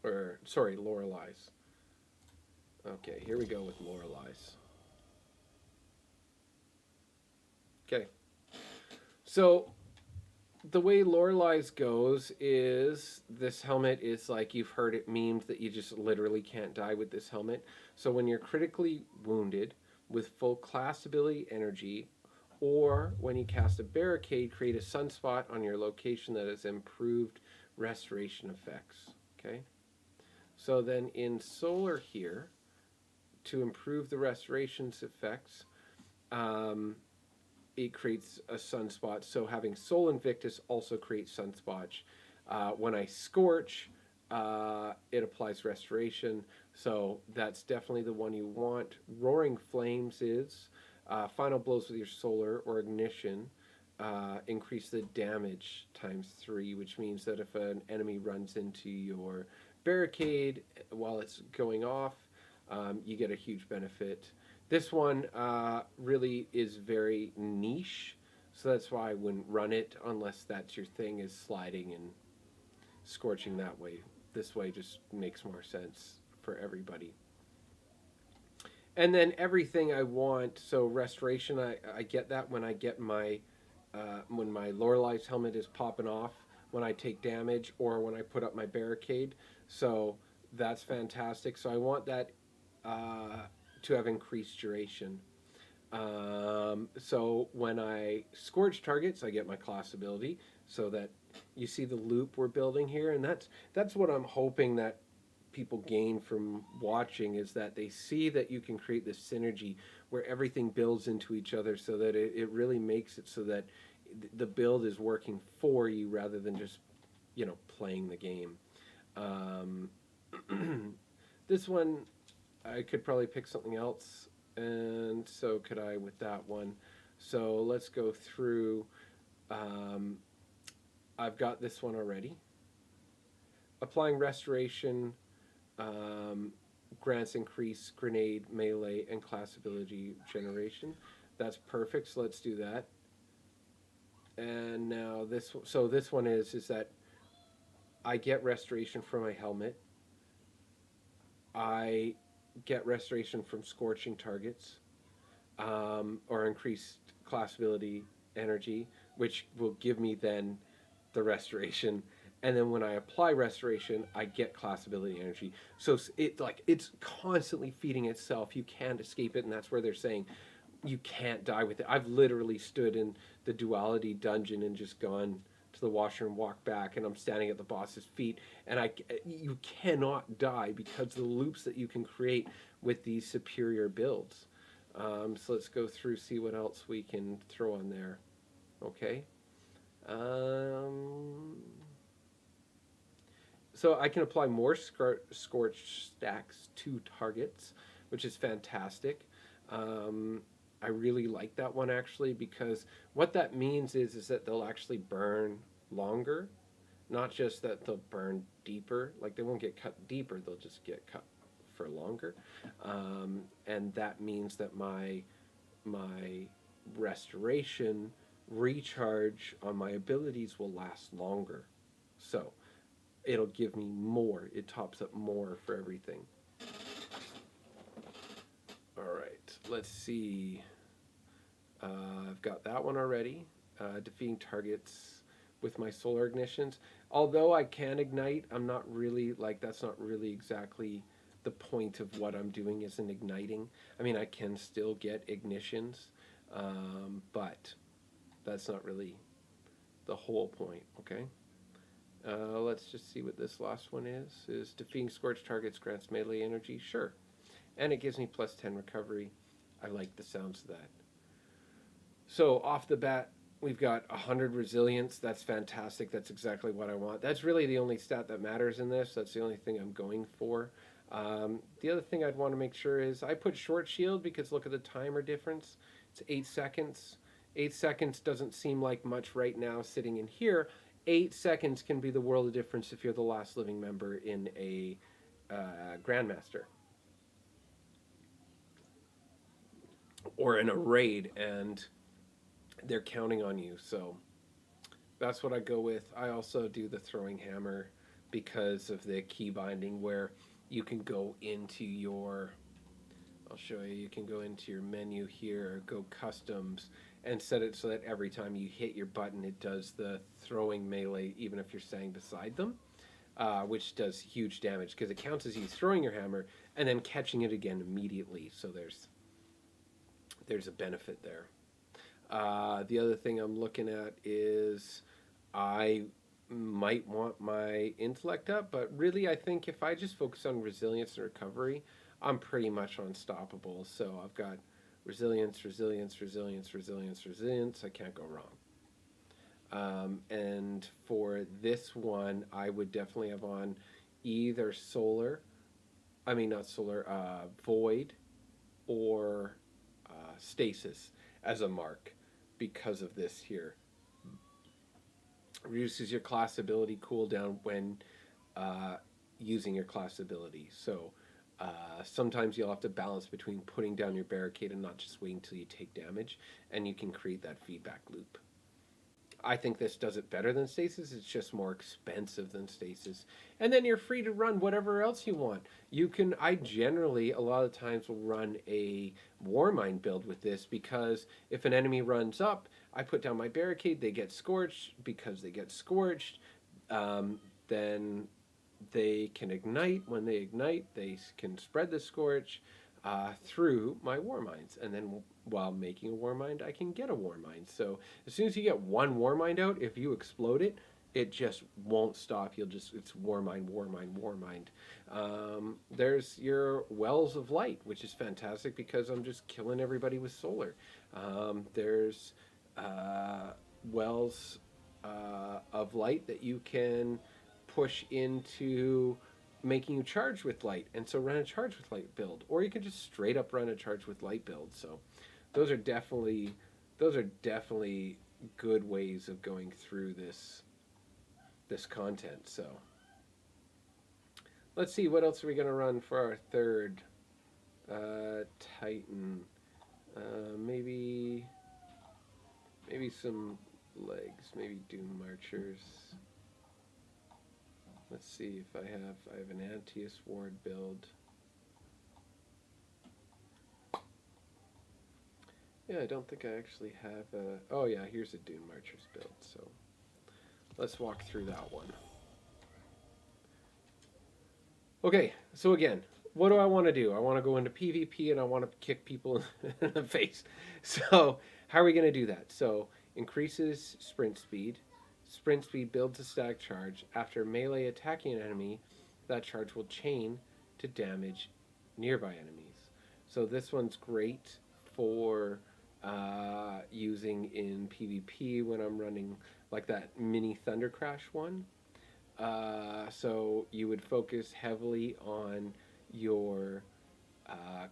Or, sorry, Loreley's. Okay, here we go with Loreley's. Okay. So, the way Loreley's goes is this helmet is like, you've heard it memed that you just literally can't die with this helmet. So when you're critically wounded with full class ability energy, or when you cast a barricade, create a sunspot on your location that has improved restoration effects. Okay. So then in solar here, to improve the restorations effects, it creates a sunspot. So having Soul Invictus also creates sunspots. When I scorch, it applies restoration. So that's definitely the one you want. Roaring Flames is final blows with your solar or ignition. Increase the damage ×3, which means that if an enemy runs into your barricade while it's going off, you get a huge benefit. This one really is very niche, so that's why I wouldn't run it unless that's your thing, is sliding and scorching that way. This way just makes more sense for everybody. And then everything I want, so restoration, I get that when I get my, when my Loreley's helmet is popping off, when I take damage, or when I put up my barricade. So that's fantastic. So I want that to have increased duration. So when I scorch targets, I get my class ability, so that you see the loop we're building here, and that's what I'm hoping that people gain from watching, is that they see that you can create this synergy where everything builds into each other, so that it really makes it so that the build is working for you rather than just, you know, playing the game. This one, I could probably pick something else, and so could I with that one. So let's go through. I've got this one already. Applying restoration grants increased grenade, melee, and class ability generation. That's perfect, so let's do that. And now this, so this one is that I get restoration from my helmet. I get restoration from scorching targets, or increased class ability energy, which will give me then the restoration. And then when I apply restoration, I get class ability energy. So it's constantly feeding itself. You can't escape it, and that's where they're saying you can't die with it. I've literally stood in the duality dungeon and just gone to the washer and walked back, and I'm standing at the boss's feet, and you cannot die because of the loops that you can create with these superior builds. So let's go through, see what else we can throw on there. Okay. Um, so I can apply more scorch stacks to targets, which is fantastic. Um, I really like that one actually because what that means is that they'll actually burn longer, not just that they'll burn deeper. Like they won't get cut deeper; they'll just get cut for longer, and that means that my restoration recharge on my abilities will last longer. So it'll give me more. It tops up more for everything. All right, let's see. I've got that one already. Defeating targets with my solar ignitions. Although I can ignite, I'm not really like that's not really exactly the point of what I'm doing isn't igniting. I mean, I can still get ignitions, but that's not really the whole point. Okay. Let's just see what this last one is. Is defeating scorched targets grants melee energy? Sure. And it gives me plus 10 recovery. I like the sounds of that. So off the bat, we've got 100 resilience. That's fantastic. That's exactly what I want. That's really the only stat that matters in this. That's the only thing I'm going for. The other thing I'd want to make sure is I put short shield because look at the timer difference. It's 8 seconds. 8 seconds doesn't seem like much right now sitting in here. 8 seconds can be the world of difference if you're the last living member in a Grandmaster or in a raid, and they're counting on you. So that's what I go with. I also do the throwing hammer because of the key binding where you can go into your, I'll show you, you can go into your menu here, go customs, and set it so that every time you hit your button, it does the throwing melee, even if you're standing beside them, which does huge damage because it counts as you throwing your hammer and then catching it again immediately. So there's a benefit there. The other thing I'm looking at is I might want my intellect up, but really I think if I just focus on resilience and recovery, I'm pretty much unstoppable. So I've got resilience, resilience, resilience, resilience, resilience. I can't go wrong. And for this one, I would definitely have on either void or stasis as a mark because of this here. Reduces your class ability cooldown when using your class ability. So sometimes you'll have to balance between putting down your barricade and not just waiting until you take damage, and you can create that feedback loop. I think this does it better than stasis. It's just more expensive than stasis. And then you're free to run whatever else you want. I generally, a lot of times, will run a Warmind build with this because if an enemy runs up, I put down my barricade, they get scorched. Because they get scorched, then they can ignite. When they ignite, they can spread the scorch through my Warminds. And then while making a Warmind, I can get a Warmind. So as soon as you get one Warmind out, if you explode it, it just won't stop. It's Warmind, Warmind, Warmind. There's your Wells of Light, which is fantastic because I'm just killing everybody with solar. There's Wells of Light that you can push into making you charge with light, and so run a charge with light build, or you can just straight up run a charge with light build. So those are definitely good ways of going through this content. So let's see, what else are we going to run for our third Titan? Maybe some legs, maybe Doom Marchers. Let's see if I have an Antaeus Ward build. Yeah, I don't think I actually have a... Oh yeah, here's a Dune Marchers build, so let's walk through that one. Okay, so again, what do I want to do? I want to go into PvP and I want to kick people in the face. So how are we going to do that? So increases sprint speed. Sprint speed builds a static charge. After melee attacking an enemy, that charge will chain to damage nearby enemies. So this one's great for using in PvP when I'm running like that mini Thunder Crash one. So you would focus heavily on your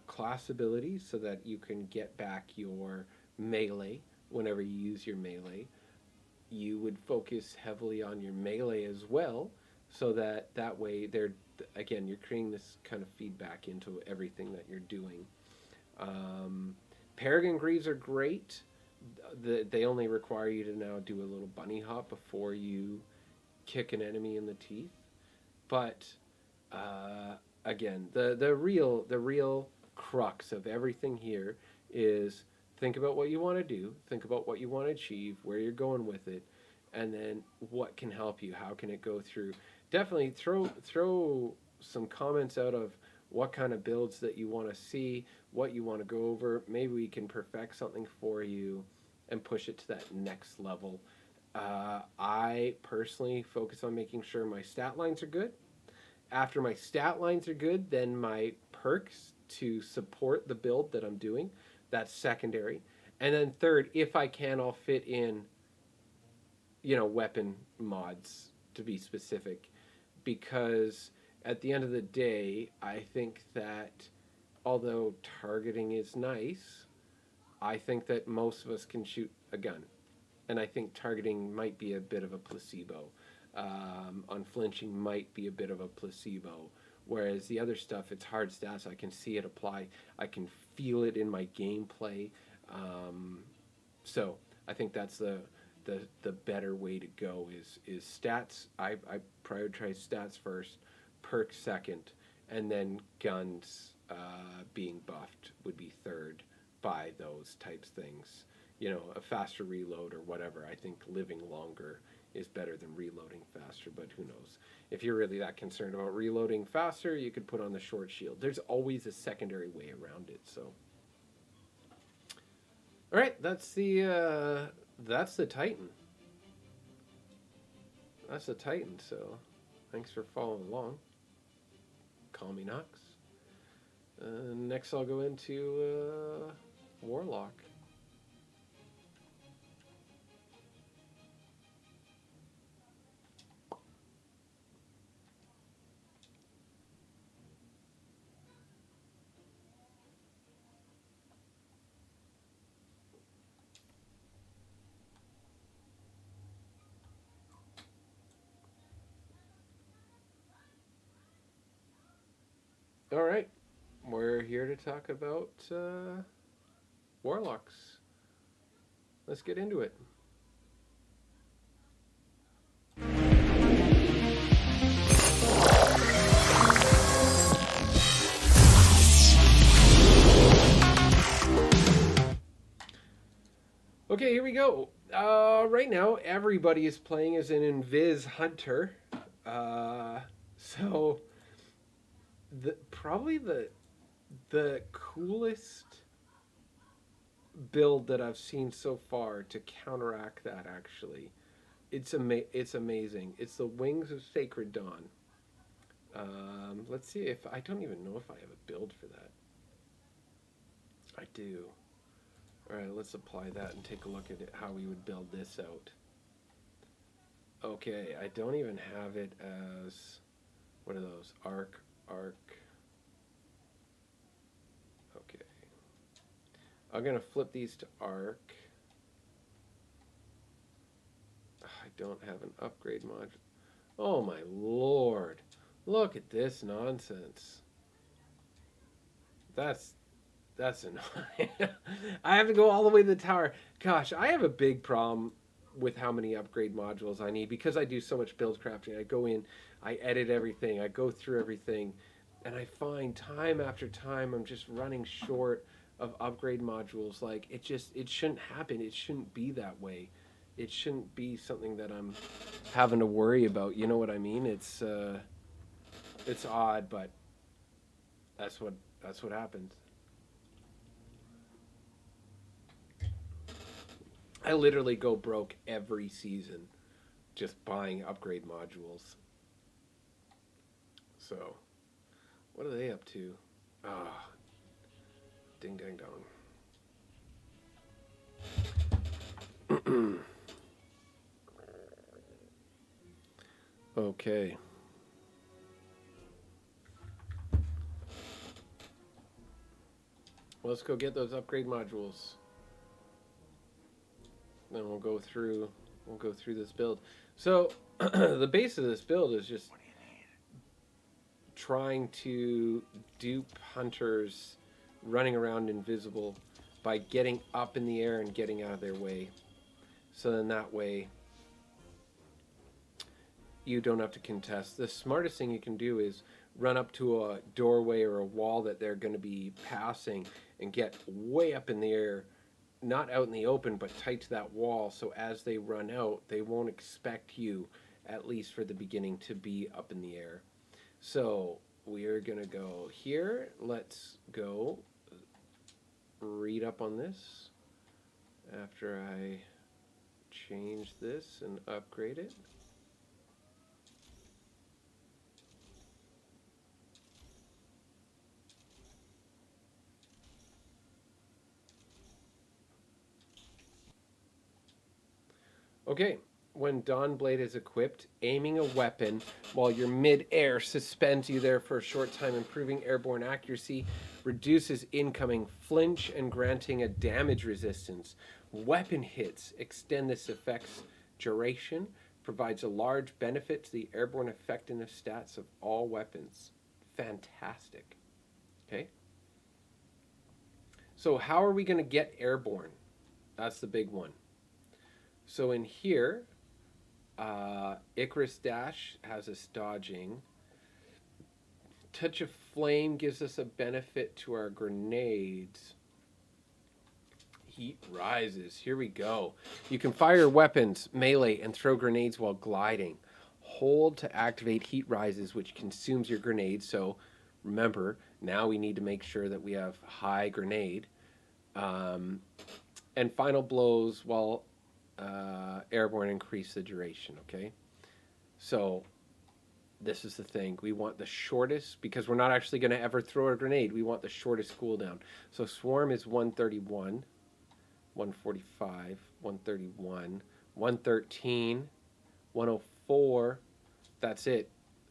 class abilities so that you can get back your melee whenever you use your melee. You would focus heavily on your melee as well, so that that way they're again you're creating this kind of feedback into everything that you're doing. Um, Paragon Greaves are great. They only require you to now do a little bunny hop before you kick an enemy in the teeth. But again, the real crux of everything here is think about what you want to do, think about what you want to achieve, where you're going with it, and then what can help you. How can it go through? Definitely throw some comments out of what kind of builds that you want to see, what you want to go over. Maybe we can perfect something for you and push it to that next level. I personally focus on making sure my stat lines are good. After my stat lines are good, then my perks to support the build that I'm doing, that's secondary. And then third, if I can, I'll fit in, weapon mods to be specific. Because at the end of the day, I think that although targeting is nice, I think that most of us can shoot a gun. And I think targeting might be a bit of a placebo. Unflinching might be a bit of a placebo. Whereas the other stuff, it's hard stats. I can see it apply. I can feel it in my gameplay. So I think that's the better way to go is stats. I prioritize stats first, perks second, and then guns being buffed would be third by those types things. A faster reload or whatever. I think living longer is better than reloading faster, but who knows? If you're really that concerned about reloading faster, you could put on the short shield. There's always a secondary way around it, so. All right, that's the Titan. That's the Titan, so thanks for following along. Call me Knox. Next I'll go into Warlock. All right, we're here to talk about Warlocks. Let's get into it. Okay, here we go. Right now, everybody is playing as an Invis Hunter. So probably the coolest build that I've seen so far to counteract that, actually. It's amazing. It's the Wings of Sacred Dawn. Let's see if I don't even know if I have a build for that. I do. All right, let's apply that and take a look at it, how we would build this out. Okay, I don't even have it as, what are those? Arc. Okay. I'm going to flip these to arc. I don't have an upgrade module. Oh my lord. Look at this nonsense. That's annoying. I have to go all the way to the tower. Gosh, I have a big problem with how many upgrade modules I need because I do so much build crafting. I go in, I edit everything, I go through everything, and I find time after time I'm just running short of upgrade modules. Like, it shouldn't happen. It shouldn't be that way. It shouldn't be something that I'm having to worry about. You know what I mean? It's odd, but that's what happens. I literally go broke every season just buying upgrade modules. So, what are they up to? Ah, ding dang dong. Okay. Let's go get those upgrade modules. Then we'll go through this build. So the base of this build is just trying to dupe hunters running around invisible by getting up in the air and getting out of their way. So then that way you don't have to contest. The smartest thing you can do is run up to a doorway or a wall that they're going to be passing and get way up in the air, not out in the open, but tight to that wall. So as they run out, they won't expect you, at least for the beginning, to be up in the air. So we're going to go here. Let's go read up on this after I change this and upgrade it. Okay, when Dawnblade is equipped, aiming a weapon while you're mid-air suspends you there for a short time, improving airborne accuracy, reduces incoming flinch, and granting a damage resistance. Weapon hits extend this effect's duration, provides a large benefit to the airborne effectiveness stats of all weapons. Fantastic. Okay. So how are we going to get airborne? That's the big one. So in here, Icarus Dash has us dodging. Touch of Flame gives us a benefit to our grenades. Heat Rises. Here we go. You can fire weapons, melee, and throw grenades while gliding. Hold to activate Heat Rises, which consumes your grenade. So remember, now we need to make sure that we have high grenade. And Final Blows while airborne increase the duration. Okay, so this is the thing, we want the shortest, because we're not actually going to ever throw a grenade. We want the shortest cooldown. So Swarm is 131, 145, 131, 113, 104. That's it.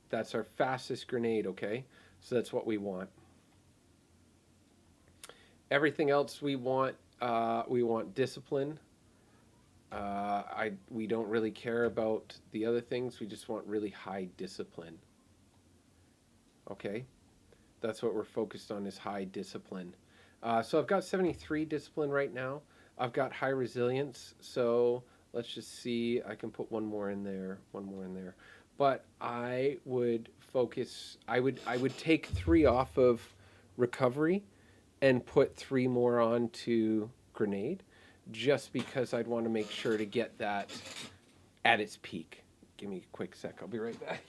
That's our fastest grenade. Okay, so that's what we want. Everything else we want discipline. We don't really care about the other things. We just want really high discipline. Okay, that's what we're focused on, is high discipline. So I've got 73 discipline right now. I've got high resilience. So let's just see. I can put one more in there. But I would focus. I would take 3 off of recovery, and put 3 more onto grenade, just because I'd want to make sure to get that at its peak. Give me a quick sec. I'll be right back.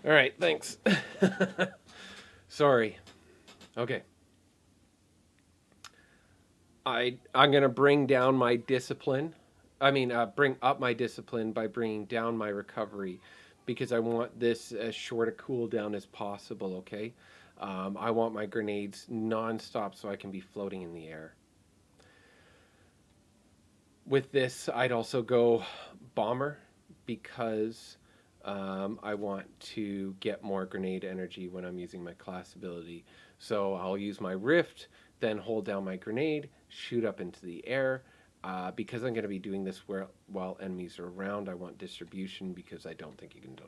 All right, thanks. Sorry. Okay. I'm going to bring down my discipline. Bring up my discipline by bringing down my recovery, because I want this as short a cooldown as possible, okay? I want my grenades non-stop so I can be floating in the air. With this, I'd also go Bomber, because I want to get more grenade energy when I'm using my class ability. So I'll use my Rift, then hold down my grenade, shoot up into the air, Because I'm going to be doing this while enemies are around, I want distribution because I don't think you can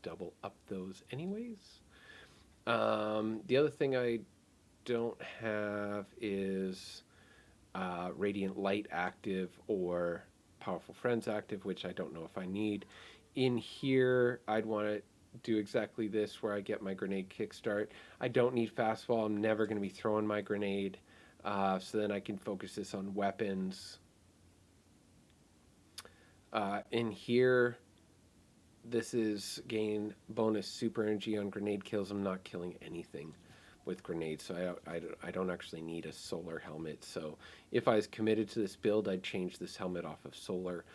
double up those anyways. The other thing I don't have is Radiant Light active or Powerful Friends active, which I don't know if I need. In here, I'd want to do exactly this where I get my grenade kickstart. I don't need fastball. I'm never going to be throwing my grenade. So then I can focus this on weapons. In here, this is gain bonus super energy on grenade kills. I'm not killing anything with grenades, so I don't actually need a solar helmet. So if I was committed to this build, I'd change this helmet off of solar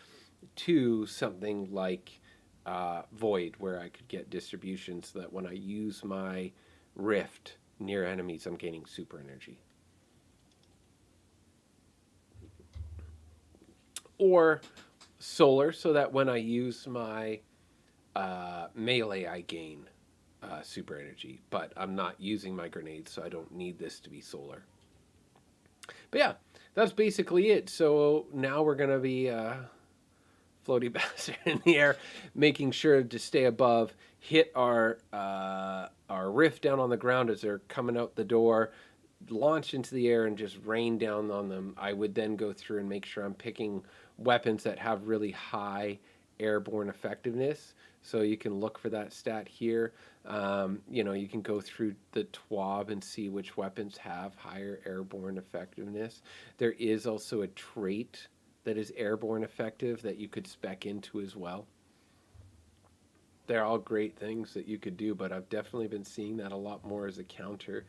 to something like Void, where I could get distribution so that when I use my Rift near enemies, I'm gaining super energy. Or solar, so that when I use my melee, I gain super energy. But I'm not using my grenades, so I don't need this to be solar. But yeah, that's basically it. So now we're going to be floaty bastard in the air, making sure to stay above, hit our rift down on the ground as they're coming out the door, launch into the air and just rain down on them. I would then go through and make sure I'm picking weapons that have really high airborne effectiveness. So you can look for that stat here. You can go through the TWAB and see which weapons have higher airborne effectiveness. There is also a trait that is airborne effective that you could spec into as well. They're all great things that you could do, but I've definitely been seeing that a lot more as a counter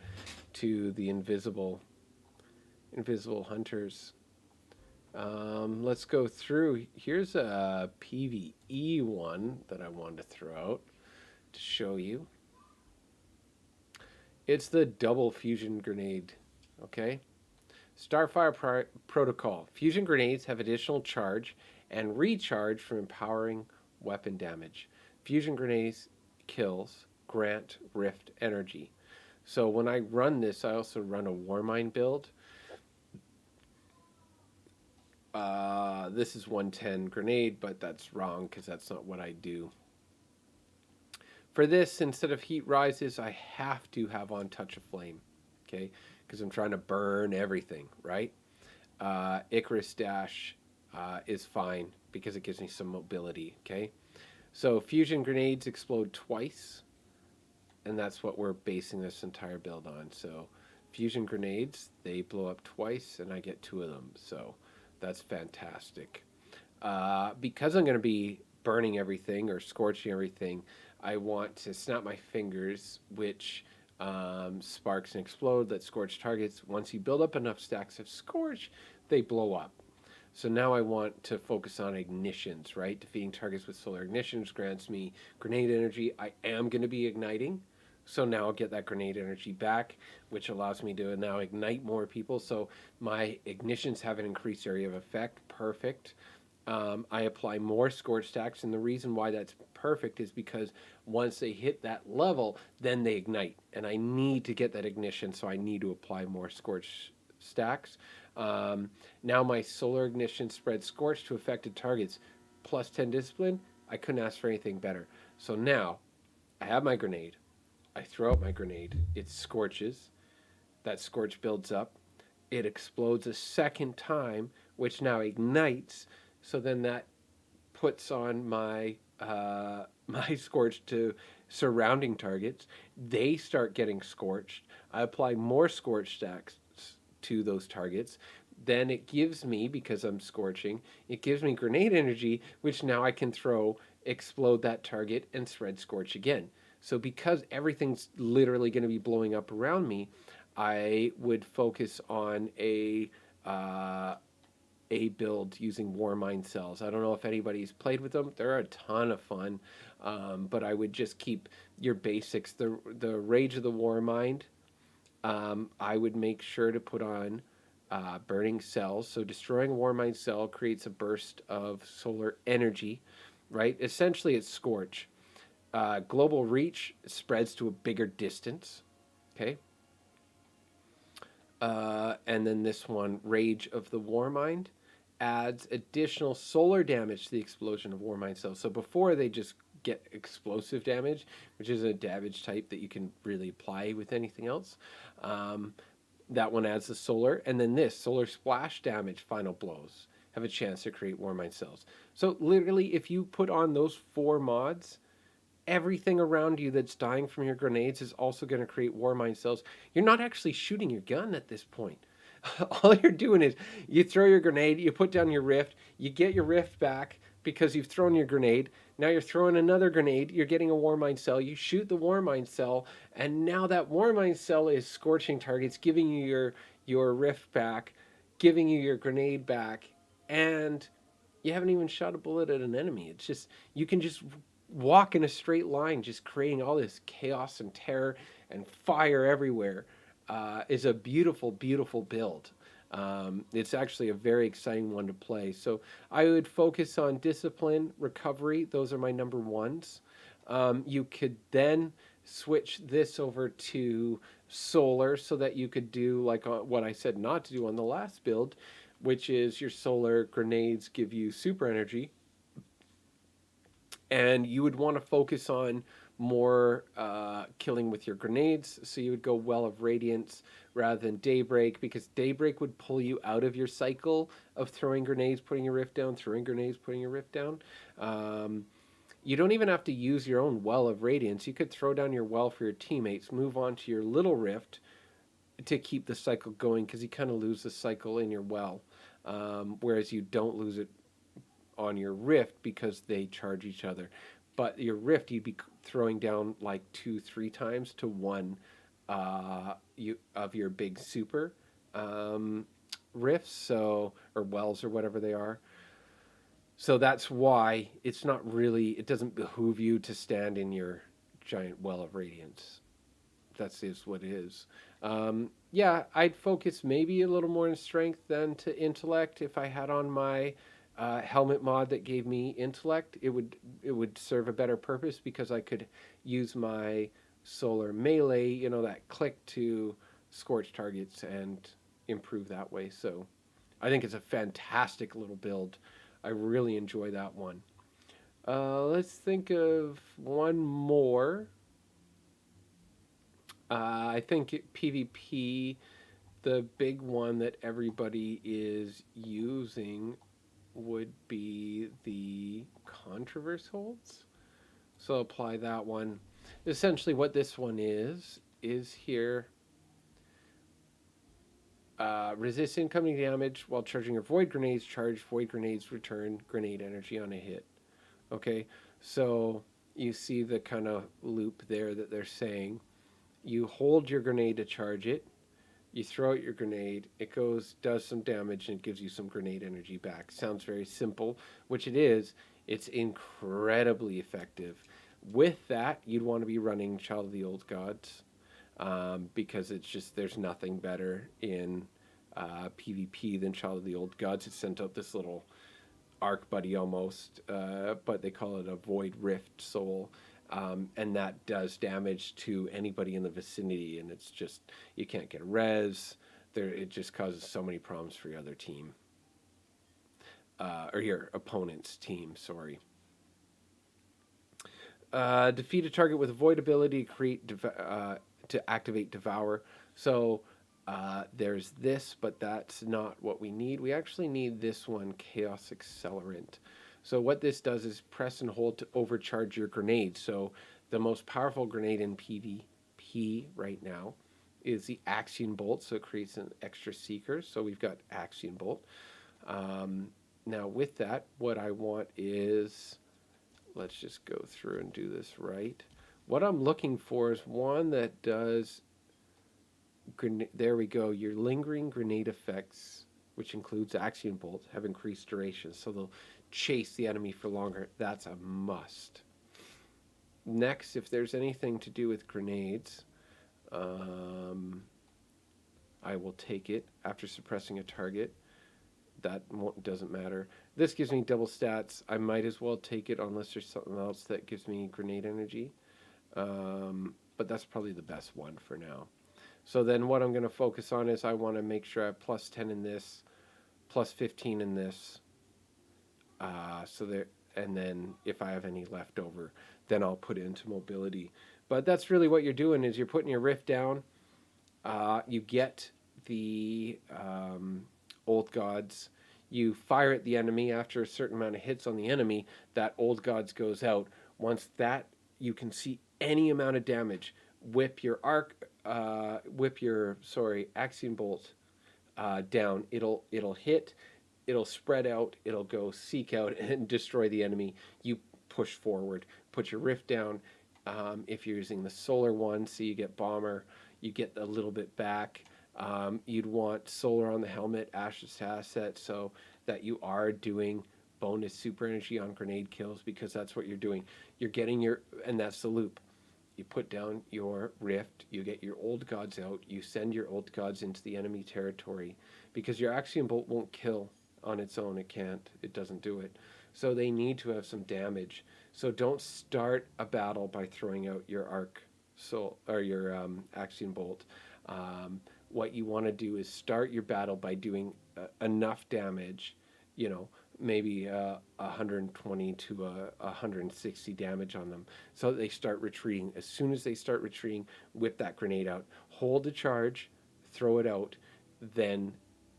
to the invisible hunters. Let's go through. Here's a PvE one that I wanted to throw out to show you. It's the double fusion grenade. Okay. Starfire Protocol. Fusion grenades have additional charge and recharge from empowering weapon damage. Fusion grenades kills grant rift energy. So when I run this, I also run a Warmind build. This is 110 grenade, but that's wrong because that's not what I do. For this, instead of heat rises, I have to have on touch of flame, okay? Because I'm trying to burn everything, right? Icarus Dash is fine because it gives me some mobility, okay? So fusion grenades explode twice, and that's what we're basing this entire build on. So fusion grenades, they blow up twice, and I get 2 of them. So that's fantastic. Because I'm going to be burning everything or scorching everything, I want to snap my fingers, which sparks and explode that scorch targets. Once you build up enough stacks of scorch, they blow up. So now I want to focus on ignitions, right? Defeating targets with solar ignitions grants me grenade energy. I am going to be igniting. So now I'll get that grenade energy back, which allows me to now ignite more people. So my ignitions have an increased area of effect. Perfect. I apply more scorch stacks, and the reason why that's perfect is because once they hit that level, then they ignite. And I need to get that ignition, so I need to apply more scorch stacks. Now my solar ignition spreads scorch to affected targets, plus 10 discipline. I couldn't ask for anything better. So now I have my grenade. I throw out my grenade. It scorches. That scorch builds up. It explodes a second time, which now ignites. So then that puts on my my scorch to surrounding targets. They start getting scorched. I apply more scorch stacks to those targets. Then it gives me, because I'm scorching, it gives me grenade energy, which now I can throw, explode that target, and spread scorch again. So because everything's literally going to be blowing up around me, I would focus on a build using Warmind cells. I don't know if anybody's played with them. They're a ton of fun, but I would just keep your basics. The Rage of the Warmind, I would make sure to put on burning cells. So destroying a Warmind cell creates a burst of solar energy, right? Essentially, it's Scorch. Global reach spreads to a bigger distance, okay? And then this one, Rage of the Warmind. adds additional solar damage to the explosion of Warmind cells. So before they just get explosive damage, which is a damage type that you can really apply with anything else. That one adds the solar, and then this solar splash damage final blows have a chance to create Warmind cells. So literally, if you put on those 4 mods, everything around you that's dying from your grenades is also going to create Warmind cells. You're not actually shooting your gun at this point. All you're doing is you throw your grenade, you put down your rift, you get your rift back because you've thrown your grenade. Now you're throwing another grenade, you're getting a Warmind cell, you shoot the Warmind cell, and now that Warmind cell is scorching targets, giving you your rift back, giving you your grenade back, and you haven't even shot a bullet at an enemy. It's just, you can just walk in a straight line, just creating all this chaos and terror and fire everywhere. Is a beautiful, beautiful build. It's actually a very exciting one to play. So I would focus on discipline, recovery. Those are my number ones. You could then switch this over to solar so that you could do like what I said not to do on the last build, which is your solar grenades give you super energy. And you would want to focus on more killing with your grenades. So you would go Well of Radiance rather than Daybreak, because Daybreak would pull you out of your cycle of throwing grenades, putting your rift down, throwing grenades, putting your rift down. You don't even have to use your own Well of Radiance. You could throw down your well for your teammates, move on to your little rift to keep the cycle going, because you kind of lose the cycle in your well, whereas you don't lose it on your rift because they charge each other. But your rift, you'd be throwing down like 2-3 times to one of your big super rifts, so, or wells or whatever they are. So that's why it's not really, it doesn't behoove you to stand in your giant well of radiance. That's is what it is. Yeah, I'd focus maybe a little more in strength than to intellect. If I had on my helmet mod that gave me intellect, it would serve a better purpose, because I could use my solar melee, you know, that click to scorch targets and improve that way. So I think it's a fantastic little build. I really enjoy that one. Let's think of one more. I think PvP, the big one that everybody is using would be the Controverse holds. So apply that one. Essentially what this one is here, resist incoming damage while charging your void grenades, charge void grenades, return grenade energy on a hit. Okay, so you see the kind of loop there that they're saying. You hold your grenade to charge it, you throw out your grenade, it goes, does some damage, and it gives you some grenade energy back. Sounds very simple, which it is. It's incredibly effective. With that, you'd want to be running Child of the Old Gods, because it's just, there's nothing better in PvP than Child of the Old Gods. It sent out this little arc buddy almost, but they call it a Void Rift Soul. And that does damage to anybody in the vicinity, and it's just, you can't get res. It just causes so many problems for your other team, or your opponent's team. Sorry. Defeat a target with a void ability. To activate Devour. So there's this, but that's not what we need. We actually need this one, Chaos Accelerant. So what this does is press and hold to overcharge your grenade. So the most powerful grenade in PvP right now is the Axion Bolt. So it creates an extra seeker. So we've got Axion Bolt. Now with that, what I want is, let's just go through and do this right. What I'm looking for is one that does, there we go, your lingering grenade effects, which includes Axion Bolt, have increased duration. So they'll chase the enemy for longer. That's a must. Next, if there's anything to do with grenades, I will take it after suppressing a target. That doesn't matter. This gives me double stats. I might as well take it unless there's something else that gives me grenade energy. But that's probably the best one for now. So then what I'm going to focus on is I want to make sure I have plus 10 in this, plus 15 in this. So there, and then if I have any left over, then I'll put it into mobility. But that's really what you're doing is you're putting your rift down. You get the old gods. You fire at the enemy after a certain amount of hits on the enemy. That old gods goes out. Once that you can see any amount of damage. Whip your axiom bolt down. It'll hit. It'll spread out. It'll go seek out and destroy the enemy. You push forward. Put your rift down. If you're using the solar one, so you get bomber, you get a little bit back. You'd want solar on the helmet, Ash's asset, so that you are doing bonus super energy on grenade kills, because that's what you're doing. You're getting and that's the loop. You put down your rift, you get your old gods out, you send your old gods into the enemy territory, because your axiom bolt won't kill on its own. It can't. It doesn't do it. So they need to have some damage. So don't start a battle by throwing out your your axiom bolt. What you want to do is start your battle by doing enough damage, maybe 120 to 160 damage on them, so that they start retreating. As soon as they start retreating, whip that grenade out, hold the charge, throw it out, then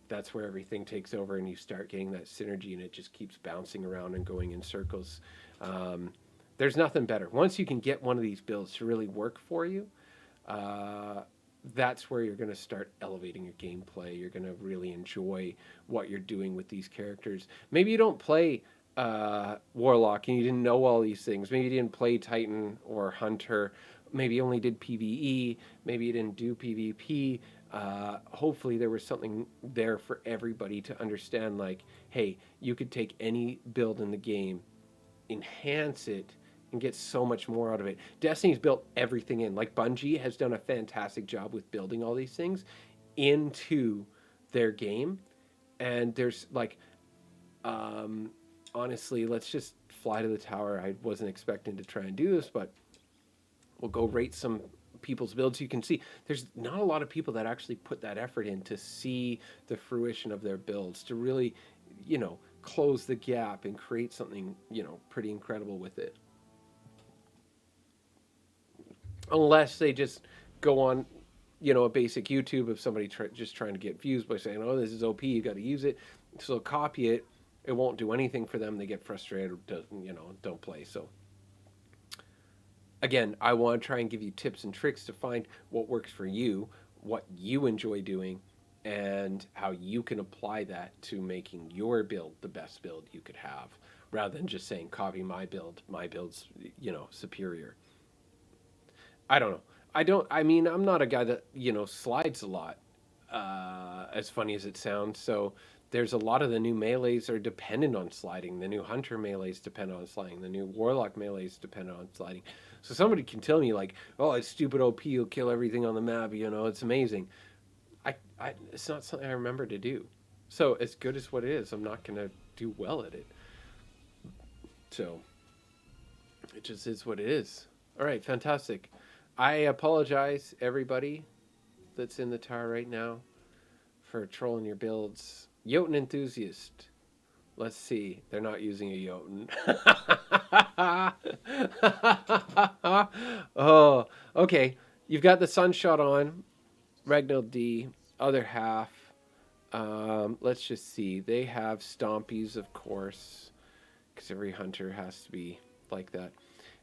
that's where everything takes over and you start getting that synergy, and it just keeps bouncing around and going in circles. There's nothing better. Once you can get one of these builds to really work for you, that's where you're going to start elevating your gameplay. You're going to really enjoy what you're doing with these characters. Maybe you don't play Warlock and you didn't know all these things. Maybe you didn't play Titan or Hunter. Maybe you only did PvE. Maybe you didn't do PvP. Hopefully there was something there for everybody to understand, like, hey, you could take any build in the game, enhance it, and get so much more out of it. Destiny's built everything in. Like, Bungie has done a fantastic job with building all these things into their game. And there's like, honestly, let's just fly to the tower. I wasn't expecting to try and do this, but we'll go rate some people's builds. You can see there's not a lot of people that actually put that effort in to see the fruition of their builds, to really, close the gap and create something, pretty incredible with it. Unless they just go on, a basic YouTube of somebody just trying to get views by saying, oh, this is OP, you got to use it. So copy it. It won't do anything for them. They get frustrated, don't play. So again, I want to try and give you tips and tricks to find what works for you, what you enjoy doing, and how you can apply that to making your build the best build you could have, rather than just saying, copy my build. My build's, superior. I don't know. I'm not a guy that, slides a lot, as funny as it sounds. So there's a lot of the new melees are dependent on sliding. The new Hunter melees depend on sliding. The new Warlock melees depend on sliding. So somebody can tell me, like, oh, it's stupid OP, you'll kill everything on the map, it's amazing. It's not something I remember to do. So as good as what it is, I'm not going to do well at it. So it just is what it is. All right, fantastic. I apologize, everybody that's in the tower right now, for trolling your builds. Jotun enthusiast. Let's see. They're not using a Jotun. Oh, okay. You've got the Sunshot on. Regnal D. Other half. Let's just see. They have Stompies, of course, because every hunter has to be like that.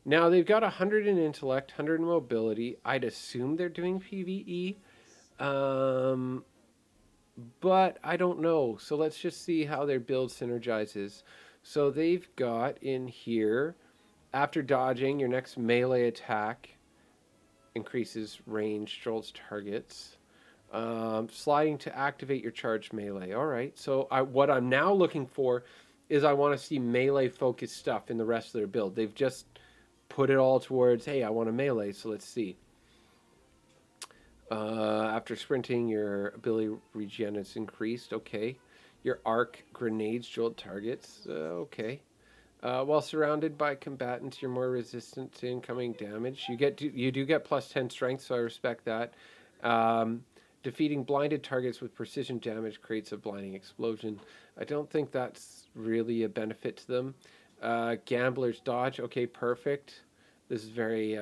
Now, they've got 100 in intellect, 100 in mobility. I'd assume they're doing PvE. But I don't know. So let's just see how their build synergizes. So they've got in here, after dodging, your next melee attack increases range, trolls targets. Sliding to activate your charged melee. All right. So what I'm now looking for is I want to see melee-focused stuff in the rest of their build. They've just put it all towards, hey, I want a melee, so let's see. After sprinting, your ability regen is increased. Okay. Your arc grenades jolt targets. Okay. While surrounded by combatants, you're more resistant to incoming damage. You do get plus 10 strength, so I respect that. Defeating blinded targets with precision damage creates a blinding explosion. I don't think that's really a benefit to them. Gambler's Dodge. Okay, perfect. This is very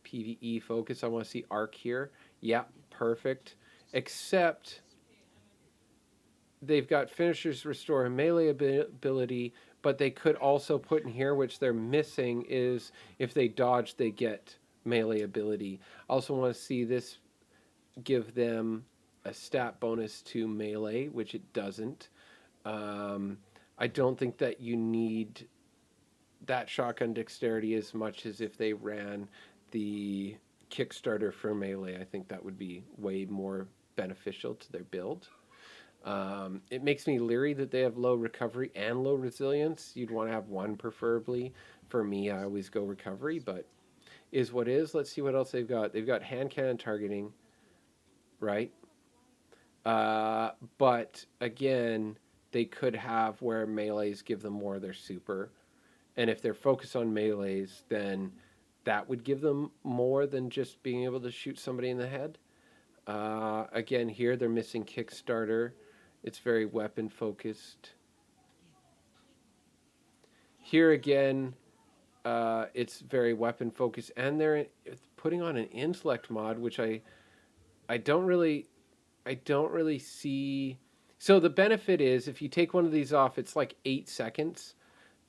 PvE focused. I want to see Arc here. Yeah, perfect. Except they've got Finisher's Restore and melee ability, but they could also put in here, which they're missing, is if they dodge, they get melee ability. I also want to see this give them a stat bonus to melee, which it doesn't. I don't think that you need that shotgun dexterity as much as if they ran the Kickstarter for melee. I think that would be way more beneficial to their build. It makes me leery that they have low recovery and low resilience. You'd want to have one preferably. For me, I always go recovery, but is what is. Let's see what else they've got. They've got hand cannon targeting, right? But again, they could have where melees give them more of their super. And if they're focused on melees, then that would give them more than just being able to shoot somebody in the head. Again, here they're missing Kickstarter. It's very weapon focused. Here again, it's very weapon focused, and they're putting on an intellect mod, which I don't really see. So the benefit is if you take one of these off, it's like 8 seconds,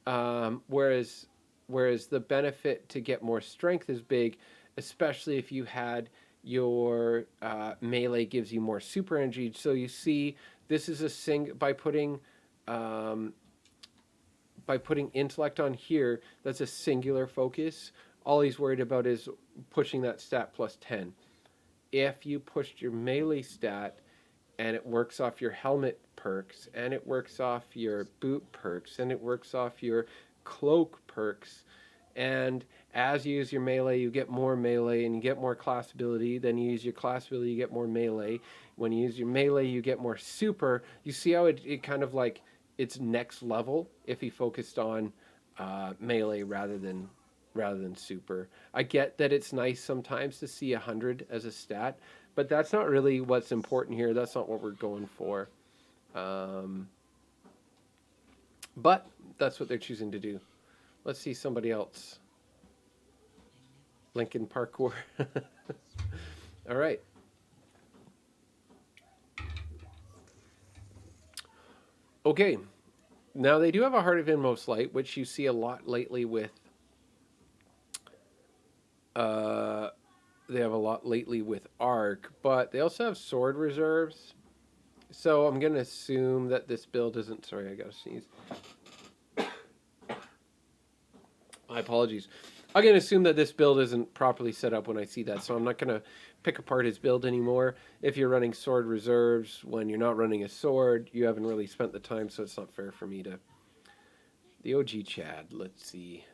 whereas the benefit to get more strength is big, especially if you had your melee gives you more super energy. So you see, this is a by putting intellect on here. That's a singular focus. All he's worried about is pushing that stat plus 10. If you pushed your melee stat and it works off your helmet perks and it works off your boot perks and it works off your cloak perks, and as you use your melee, you get more melee and you get more class ability. Then you use your class ability, you get more melee. When you use your melee, you get more super. You see how it kind of like it's next level if he focused on melee rather than super. I get that it's nice sometimes to see 100 as a stat, but that's not really what's important here. That's not what we're going for. But that's what they're choosing to do. Let's see somebody else. Lincoln Parkour. All right. Okay. Now they do have a Heart of Inmost Light, which you see a lot lately with. They have a lot lately with Arc, but they also have sword reserves. So I'm gonna assume that this build isn't. Sorry, I gotta sneeze. My apologies. I'm going to assume that this build isn't properly set up when I see that, so I'm not going to pick apart his build anymore. If you're running sword reserves when you're not running a sword, you haven't really spent the time, so it's not fair for me to... The OG Chad, let's see.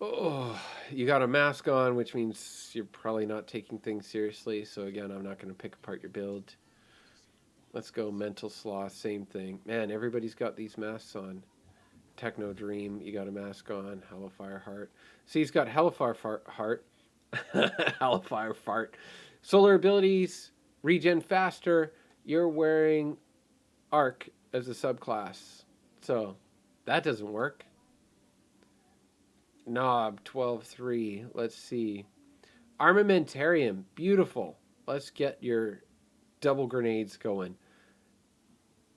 Oh, you got a mask on, which means you're probably not taking things seriously, so again, I'm not going to pick apart your build. Let's go Mental Sloth, same thing. Man, everybody's got these masks on. Techno Dream, you got a mask on. Hellfire Heart. See, he's got Hellfire Heart. Hellfire Fart. Solar abilities, regen faster. You're wearing Arc as a subclass. So, that doesn't work. Knob, 12-3. Let's see. Armamentarium, beautiful. Let's get your double grenades going.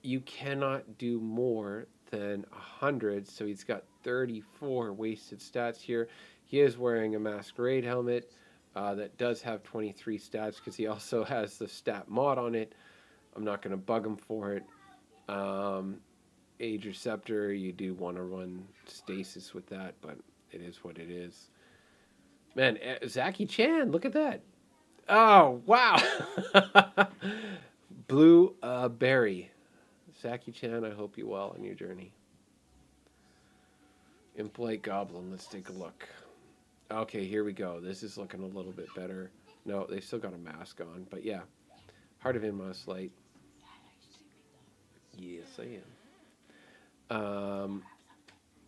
You cannot do more than 100, so he's got 34 wasted stats here. He is wearing a Masquerade helmet that does have 23 stats because he also has the stat mod on it. I'm not going to bug him for it. Age Receptor, you do want to run stasis with that, but it is what it is. Man, Zaki Chan, look at that. Oh, wow. Blue Berry. Zaki Chan, I hope you well on your journey. Impolite Goblin, let's take a look. Okay, here we go. This is looking a little bit better. No, they still got a mask on, but yeah. Heart of Inmost Light. Yes, I am.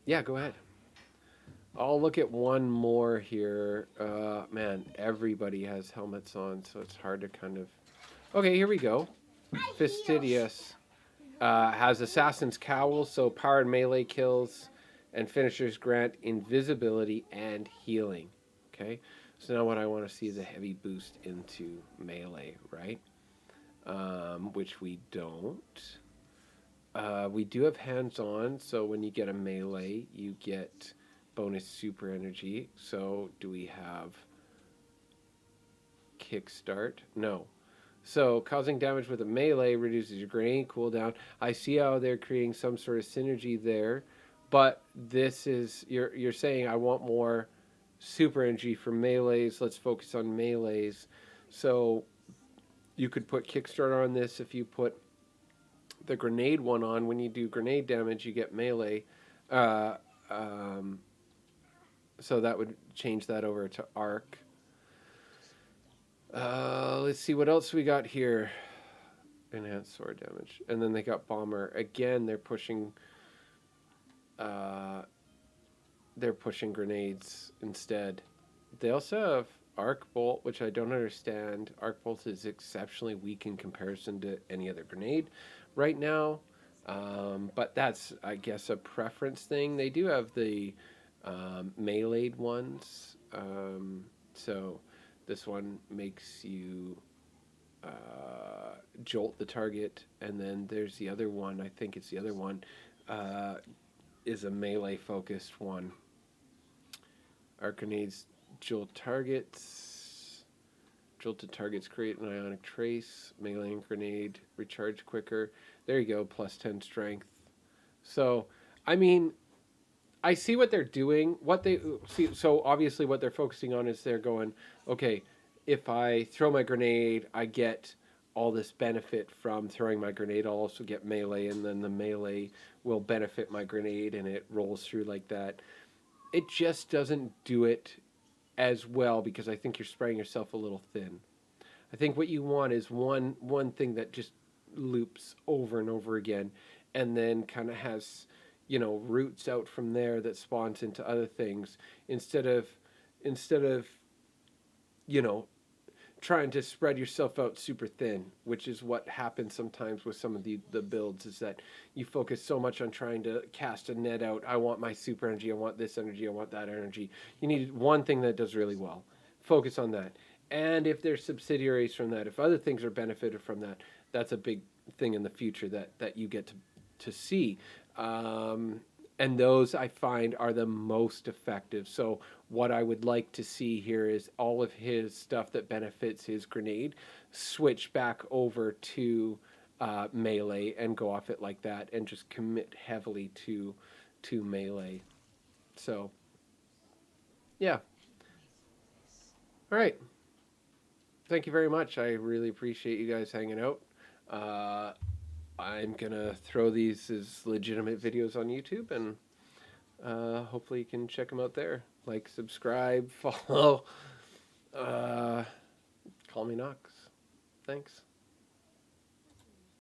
Yeah, go ahead. I'll look at one more here. Man, everybody has helmets on, so it's hard to kind of. Okay, here we go. Fastidious has Assassin's Cowl, so powered melee kills and finishers grant invisibility and healing. Okay, so now what I want to see is a heavy boost into melee, right? Which we don't. We do have hands-on, so when you get a melee, you get bonus super energy. So do we have kickstart? No. So causing damage with a melee reduces your grenade cooldown. I see how they're creating some sort of synergy there, but this is you're saying I want more super energy for melees. Let's focus on melees. So you could put kickstart on this if you put the grenade one on. When you do grenade damage, you get melee. Uh, um, so that would change that over to arc. Let's see what else we got here. Enhanced sword damage, and then they got bomber again. They're pushing. They're pushing grenades instead. They also have arc bolt, which I don't understand. Arc bolt is exceptionally weak in comparison to any other grenade right now, but that's, I guess, a preference thing. They do have the meleeed ones, so this one makes you jolt the target, and then there's the other one. I think it's the other one is a melee focused one. Arc grenades jolt targets. Jolted targets create an ionic trace. Melee grenade recharge quicker. There you go, plus 10 strength. So, I mean, I see what they're doing. What they see, so obviously what they're focusing on is they're going, okay, if I throw my grenade, I get all this benefit from throwing my grenade. I'll also get melee, and then the melee will benefit my grenade, and it rolls through like that. It just doesn't do it as well because I think you're spreading yourself a little thin. I think what you want is one thing that just loops over and over again, and then kind of has, roots out from there that spawns into other things instead of you know trying to spread yourself out super thin, which is what happens sometimes with some of the builds, is that you focus so much on trying to cast a net out. I want my super energy, I want this energy, I want that energy. You need one thing that does really well. Focus on that. And if there's subsidiaries from that, if other things are benefited from that, that's a big thing in the future that you get to see. And those I find are the most effective. So what I would like to see here is all of his stuff that benefits his grenade switch back over to melee and go off it like that, and just commit heavily to melee. So yeah, all right. Thank you very much. I really appreciate you guys hanging out. I'm gonna throw these as legitimate videos on YouTube, and hopefully you can check them out there. Like, subscribe, follow. Call me Knox. Thanks.